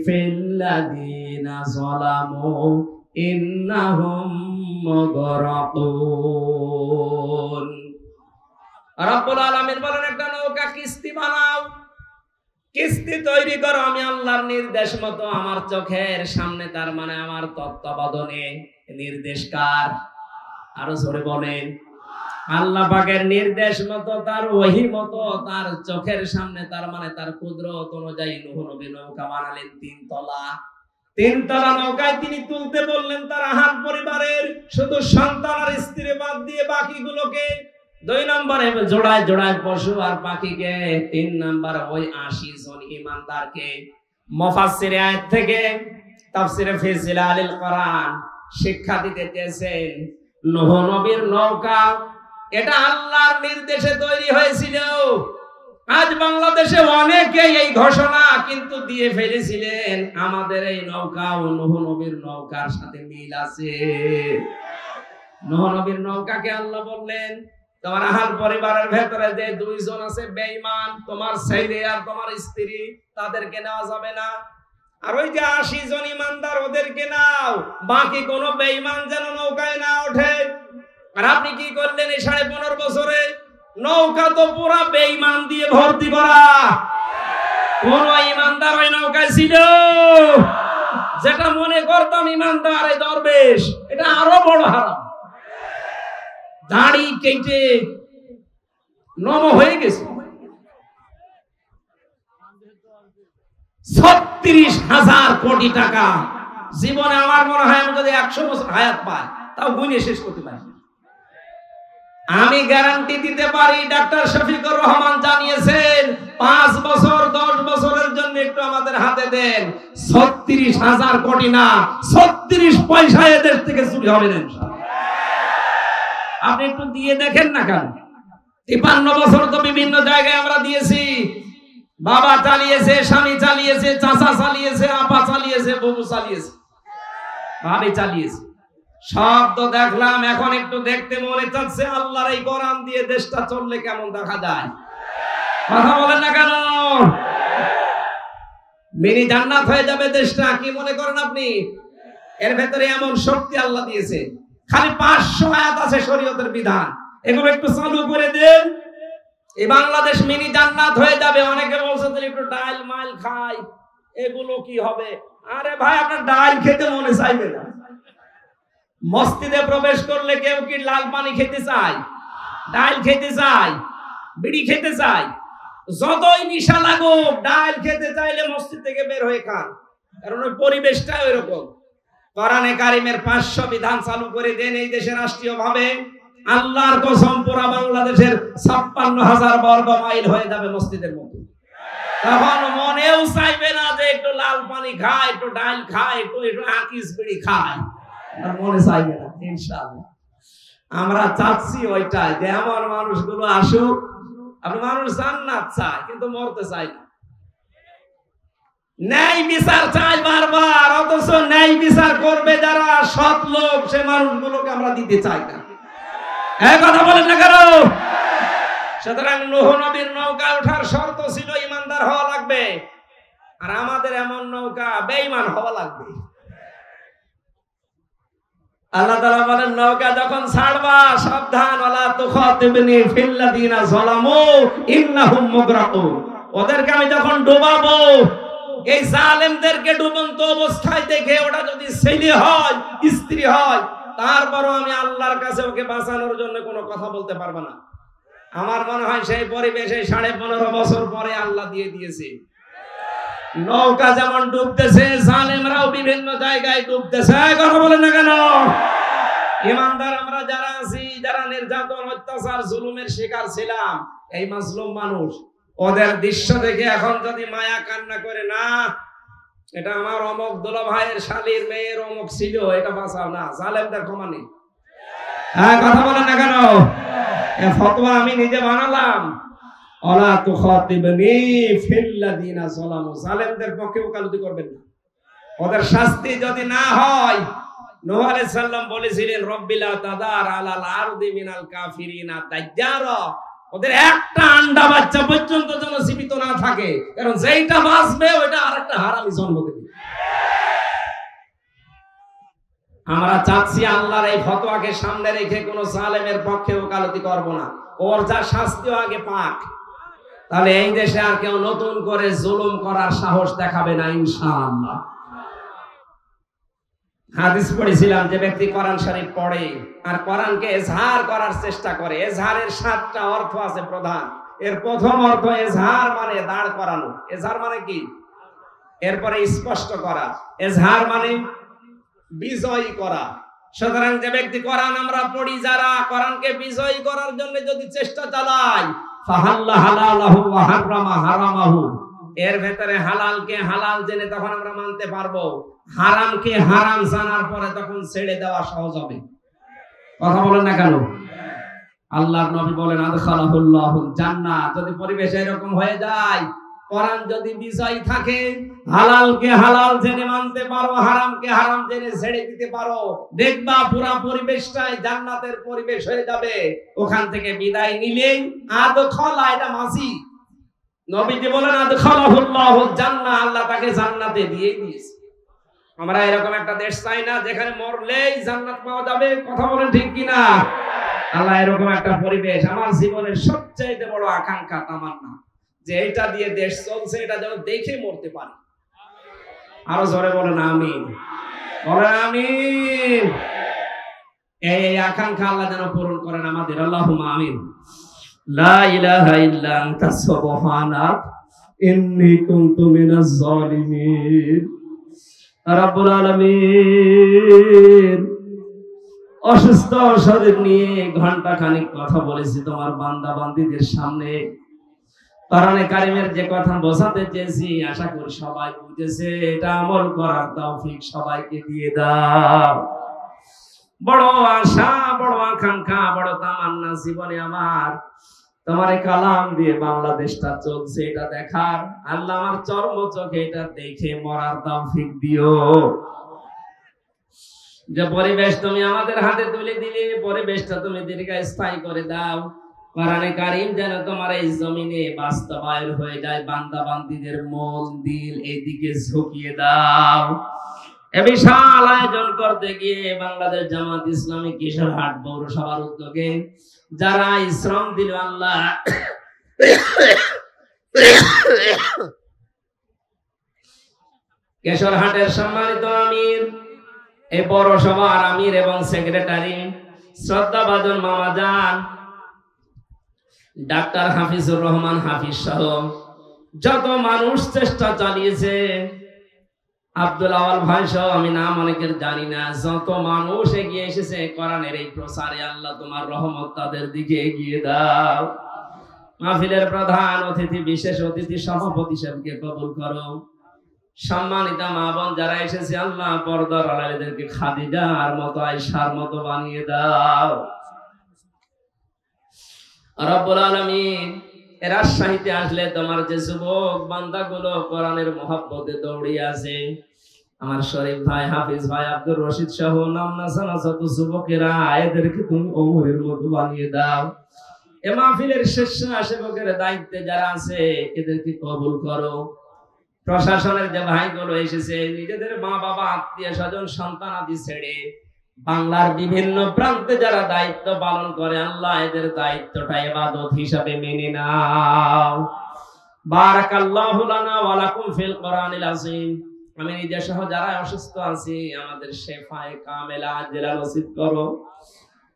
ফিল্লাযিনা যালামু ইন্নাহুম মুগরাকুন। রব্বুল আলামিন বলেন, একটা নৌকা কিস্তি বানাও, কিস্তি তৈরি করো, আমি আল্লাহর নির্দেশ মতো, আমার চোখের সামনে, তার মানে আমার তত্ত্বাবধানে। নির্দেশ কার? আরো জোরে বলেন। আল্লাহ পাকের নির্দেশ মতো, তার ওহী মতো, তার চোখের সামনে, তার মানে তার কুদরত অনুযায়ী নূহ নবী নৌকা বানালেন 3 তলা। 3 তলা নৌকায় তিনি তুলতে বললেন তার আহার পরিবারের শুধু সন্তান আর স্ত্রী বাদ দিয়ে বাকিগুলোকে। 2 নম্বরে জোড়ায় জোড়ায় পশু আর পাখিকে। 3 নম্বর ওই 80 জন ঈমানদারকে। মুফাসসিরে আয়াত থেকে তাফসিরে ফি জিলালিল কোরআন শিক্ষা দিতে চেয়েছেন, নূহ নবীর নৌকা এটা আল্লাহর নির্দেশে তৈরি হয়েছিল। আজ বাংলাদেশে অনেকেই এই ঘোষণা কিন্তু দিয়ে ফেলেছিলেন, আমাদের এই নৌকা ও নূহ নবীর নৌকার সাথে মিল আছে। নূহ নবীর নৌকাকে আল্লাহ বললেন, তোমার আহার পরিবারের ভেতরে যে 2 জন আছে বেঈমান, তোমার ছেলে আর তোমার স্ত্রী, তাদেরকে নেওয়া যাবে না। আর ওই যে 80 জন ঈমানদার, ওদেরকে নাও, বাকি কোনো বেঈমান যেন নৌকায় না ওঠে। আর আপনি কি করলেন এই 15.5 বছরে? নৌকা তো পুরা বেঈমান দিয়ে ভর্তি করা। কোন ঈমানদার ওই নৌকায় ছিল? যেটা মনে করতাম ঈমানদার এই দরবেশ, এটা আরো বড় হারাম। দাড়ি কেটে নম হয়ে গেছে। 36,000 কোটি টাকা। জীবনে আমার মনে হয় আমি যদি 100 বছর হায়াত পাই, তাও গুণে শেষ করতে পারি। আমি গ্যারান্টি দিতে পারি, ডাক্তার শফিকুর রহমান জানিয়েছেন 5 বছর 10 বছরের জন্য একটু আমাদের হাতে দেন, 36,000 কোটি না, 36 পয়সা এদের থেকে চুরি হবে না। আপনি একটু দিয়ে দেখেন না কেন? 53 বছর তো বিভিন্ন জায়গায় আমরা দিয়েছি। বাবা চালিয়েছে, স্বামী চালিয়েছে, চাচা চালিয়েছে, আপা চালিয়েছে, বউ চালিয়েছে, ভাবি চালিয়েছে, সব তো দেখলাম। এখন একটু দেখতে মনে চাচ্ছে আল্লাহর এই কোরআন দিয়ে দেশটা চললে কেমন দেখা যায়। কথা বলেন না কেন? মিনি জান্নাত হয়ে যাবে দেশটা। কি মনে করেন আপনি? এর ভেতরে এমন শক্তি আল্লাহ দিয়েছে। খালি 500 আয়াত আছে শরীয়তের বিধান, এগুলো একটু চালু করে দেন, এই বাংলাদেশ মিনি জান্নাত হয়ে যাবে। অনেকে বলছে যে একটু ডাল মাইল খাই, এগুলো কি হবে? আরে ভাই, আপনার ডাল খেতে মনে চাইবে না? মসজিদে প্রবেশ করলে কেউ কি লাল পানি খেতে চায়? ডাল খেতে চায়? বিড়ি খেতে চায়? যতই নিশা লাগুক, ডাল খেতে চাইলে মসজিদ থেকে বের হয়ে খান, কারণ ওই পরিবেশটা ওইরকম। কোরআনে কারিমের 500 বিধান চালু করে দেন এই দেশে রাষ্ট্রীয় ভাবে। আল্লাহর কসম, পুরা বাংলাদেশের 56,000 বর্গ মাইল হয়ে যাবে মসজিদের মতো। তখন মনেও চাইবে না যে একটু লাল পানি খায়, একটু ডাল খায়, একটু আকিস বিড়ি খায়, মনে চাইবে না ইনশাআল্লাহ। আমরা চাচ্ছি ওইটাই, যে আমার মানুষগুলো আসুক। আপনি মানুষ জান্নাত চায় কিন্তু মরতে চায় না, ন্যায় বিচার চাই বারবার, অথচ ন্যায় বিচার করবে যারা সৎ লোক, সে মানুষগুলোকে আমরা দিতে চাই না। এই কথা বলেন না কেন? সুতরাং নূহ নবীর নৌকা ওঠার শর্ত ছিল ঈমানদার হওয়া লাগবে, আর আমাদের এমন নৌকা বেঈমান হওয়া লাগবে। আল্লাহ তাআলা বলেন নৌকা যখন ছাড়বা সাবধান, ওয়ালা তুখাতিবনি ফিল্লাযিনা যালামু ইন্নাহুম মুগরাকুন। ওদেরকে আমি যখন ডুবাবো, এই জালেমদেরকে ডুবন্ত অবস্থায় দেখে ওটা যদি ছেলে হয়, স্ত্রী হয়, তারপরও আমি আল্লাহর কাছে ওকে বাঁচানোর জন্য কোনো কথা বলতে পারবো না। আমার মনে হয় সেই পরিবেশে 15.5 বছর পরে আল্লাহ দিয়ে দিয়েছে। নৌকা যেমন ডুবতেছে, জালেমরাও বিভিন্ন জায়গায় ডুবতেছে। কথা বলেন না কেন? ইমানদার আমরা যারা আছি, যারা নির্যাতন, অত্যাচার, জুলুমের শিকার ছিলাম, এই মাজলুম মানুষ, ওদের দৃশ্য দেখে এখন যদি মায়া কান্না করে, না এটা আমার অমুক দুলা ভাইয়ের শালীর মেয়ের অমুক ছিল, এটা বাঁচাও না, জালেমদের ক্ষমা নেই। হ্যাঁ, কথা বলেন না কেন? এই ফতোয়া আমি নিজে বানালাম। ওয়ালা তুখাতিবনি ফিল্লাযিনা যালামু, জালেমদের পক্ষে ওকালতি করবেন না। ওদের শাস্তি যদি না হয়, নূহ আলাইহিস সালাম বলেছিলেন রব্বিলা তাদার আলাল আরদি মিনাল কাফিরিনা দাজ্জারা, ওদের একটা আন্ডা বাচ্চা পর্যন্ত যেন জীবিত না থাকে, কারণ যেইটা বাঁচবে ওইটা আরেকটা হারামি জন্ম দেবে। আমরা চাচ্ছি আল্লাহর এই ফতোয়াকে সামনে রেখে কোন জালেমের পক্ষে ওকালতি করব না, ওর যা শাস্তিও আগে পাক, তাহলে এই দেশে আর কেউ নতুন করে জুলুম করার সাহস দেখাবে না ইনশাআল্লাহ। হাদিস পড়েছিলাম, যে ব্যক্তি কোরআন শরীফ পড়ে আর কোরআনকে এজহার করার চেষ্টা করে, এজহারের 7টা অর্থ আছে প্রধান। এর প্রথম অর্থ এজহার মানে দাঁড় করানো। এজহার মানে কি? এরপরে স্পষ্ট করা। এজহার মানে বিজয়ী করা। সুতরাং যে ব্যক্তি কোরআন আমরা পড়ি, যারা কোরআনকে বিজয়ী করার জন্য যদি চেষ্টা চালাই, ফাহাল্লা হালালাহু ওয়া হারামা হারামাহু, এর ভেতরে হালালকে হালাল জেনে তখন আমরা মানতে পারবো, হারামকে হারাম জানার পরে তখন ছেড়ে দেওয়া সহজ হবে। কথা বলেন না কেন? আল্লাহর নবী বলেন আদখালাহুল্লাহুল জান্নাহ। যদি পরিবেশ এরকম হয়ে যায়, কোরআন যদি বিজয়ী থাকে, হালালকে হালাল জেনে মানতে পারো, হারামকে হারাম জেনে ছেড়ে দিতে পারো, দেখবা পুরো পরিবেশটাই জান্নাতের পরিবেশ হয়ে যাবে। ওখান থেকে বিদায় নিলেই আদখালা, এটা মাঝি, নবীজি বলেন আদখালাহুল্লাহুল জান্নাহ, আল্লাহ তাকে জান্নাতে দিয়ে দিয়েছে। আমরা এরকম একটা দেশ চাই না যেখানে মরলেই জান্নাত পাওয়া যাবে। কথা বলেন ঠিক কিনা? আল্লাহ এরকম একটা পরিবেশ, আমার জীবনের সবচেয়ে বড় আকাঙ্ক্ষা, তামান্না, যে এটা দিয়ে দেশ চলছে এটা যেন দেখে মরতে পারি। আরো জোরে বলেন আমিন, বলেন আমিন। এই আকাঙ্ক্ষা আল্লাহ যেন পূরণ করেন আমাদের, আল্লাহুম্মা আমিন। লা ইলাহা ইল্লা আনতা সুবহানাক ইন্নী কুনতু মিনাজ জালিমিন। রব্বুল আলামিন, অসুস্থ শরীর নিয়ে ঘন্টা খানিক কথা বলেছি তোমার বান্দা বান্দীদের সামনে। কোরআনে কারিমের যে কথা বোঝাতে চেয়েছি, আশা করি সবাই বুঝেছে। এটা আমল করার তৌফিক সবাইকে দিয়ে দাও। বড় আশা, বড় আকাঙ্ক্ষা, বড় তামান্না জীবনে আমার, তোমার এই কালাম দিয়ে বাংলাদেশটা চলছে এটা দেখার। আল্লাহ আমার চর্ম চোখে এটা দেখে মরার তৌফিক দিও। যে পরিবেশ তুমি আমাদের হাতে তুলে দিলে, পরিবেশটা তুমি দীর্ঘস্থায়ী করে দাও। কোরআনে কারীম যেন তোমার এই জমিনে বাস্তবায়ন হয়ে যায়। বান্দা বান্দীদের মন দিল এদিকে ঝুঁকিয়ে দাও। এ বিশাল আয়োজন করতে গিয়ে বাংলাদেশ জামাত ইসলামী কিশোরহাট পৌরসভার উদ্যোগে যারা শ্রম দিল, আল্লাহ কিশোরহাটের সম্মানিত আমির, এই পৌরসভার আমির এবং সেক্রেটারি শ্রদ্ধাভাজন মামাজান ডাক্তার হাফিজুর রহমান হাফিজ সহ যত মানুষ চেষ্টা চালিয়েছে, আব্দুল আওয়াল ভাই সহ আমি নাম অনেকের জানি না, যত মানুষ এগিয়ে এসেছে কোরআনের এই প্রচারে, আল্লাহ তোমার রহমত তাদের দিকে এগিয়ে দাও। মাহফিলের প্রধান অতিথি, বিশেষ অতিথি সভাপতি সাহেবকে কবুল করো। সম্মানিত মা বোন যারা এসেছে, আল্লাহ পর্দার আড়ালেদেরকে খাদিজার মতো, আয়েশার মতো বানিয়ে দাও। রব্বুল আলামিন, এর রাজশাহীতে আসলে তোমার যে যুবক বান্দাগুলো কোরআনের মহব্বতে দৌড়িয়ে আছে, আমার শরীফ ভাই, হাফিজ ভাই, আব্দুর রশিদ সহ নাম না জানা যত যুবকেরা, এদেরকে তুমি ওমরের মতো বানিয়ে দাও। এ মাহফিলের স্বেচ্ছাসেবকের দায়িত্বে যারা আছে, এদেরকে কবুল করো। প্রশাসনের যে ভাইগুলো এসেছে, নিজেদের মা বাবা, আত্মীয় স্বজন, সন্তান আদি ছেড়ে বাংলার বিভিন্ন প্রান্তে যারা দায়িত্ব পালন করে, আল্লাহ এদের দায়িত্বটা ইবাদত হিসাবে মেনে নাও। বারাকাল্লাহু লানা ওয়া লাকুম ফিল কোরআনিল আযীম। আমি নিজে সহ যারা অসুস্থ আছি আমাদের শেফায়ে কামেলা আজলা নসিব করো।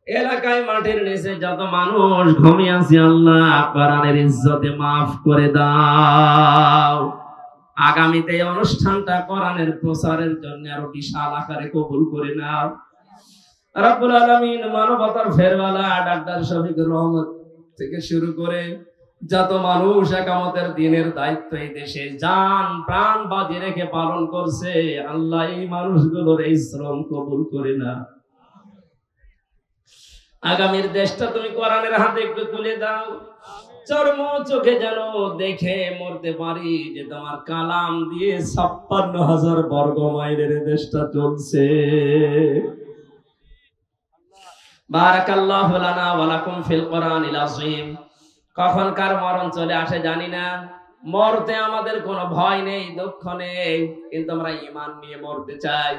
এলাকায় মাটির নিচে যত মানুষ ঘুমিয়ে আছে আল্লাহ কোরআনের ইজ্জতে মাফ করে দাও। আগামীতে এই অনুষ্ঠানটা কোরআনের প্রচারের জন্য আরো বিশাল আকারে কবুল করে নাও। রব্বুল আলামিন মানবতার ফেরওয়ালা ডাক্তার শফিকুর রহমত থেকে শুরু করে যত মানুষ একামতের দিনের দায়িত্ব এই দেশে জান প্রাণ বাজি রেখে পালন করছে, আল্লাহ এই মানুষগুলোর এই শ্রম কবুল করে না। আগামীর দেশটা তুমি কোরআনের হাতে একটু তুলে দাও। চর্ম চোখে যেন দেখে মরতে পারি যে তোমার কালাম দিয়ে ৫৬,০০০ বর্গ মাইলের দেশটা চলছে। বারাকাল্লাহু লানা ওয়া লাকুম ফিল কোরআনিল আযীম। কখন কার মরণ চলে আসে জানি না। মরতে আমাদের কোনো ভয় নেই, দুঃখ নেই, কিন্তু আমরা ঈমান নিয়ে মরতে চাই।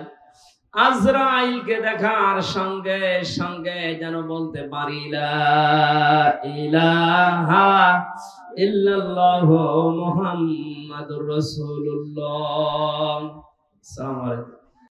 আজরাইলকে দেখার সঙ্গে সঙ্গে যেন বলতে পারি লা ইলাহা ইল্লাল্লাহু মুহাম্মাদুর রাসূলুল্লাহ। আসসালামু আলাইকুম।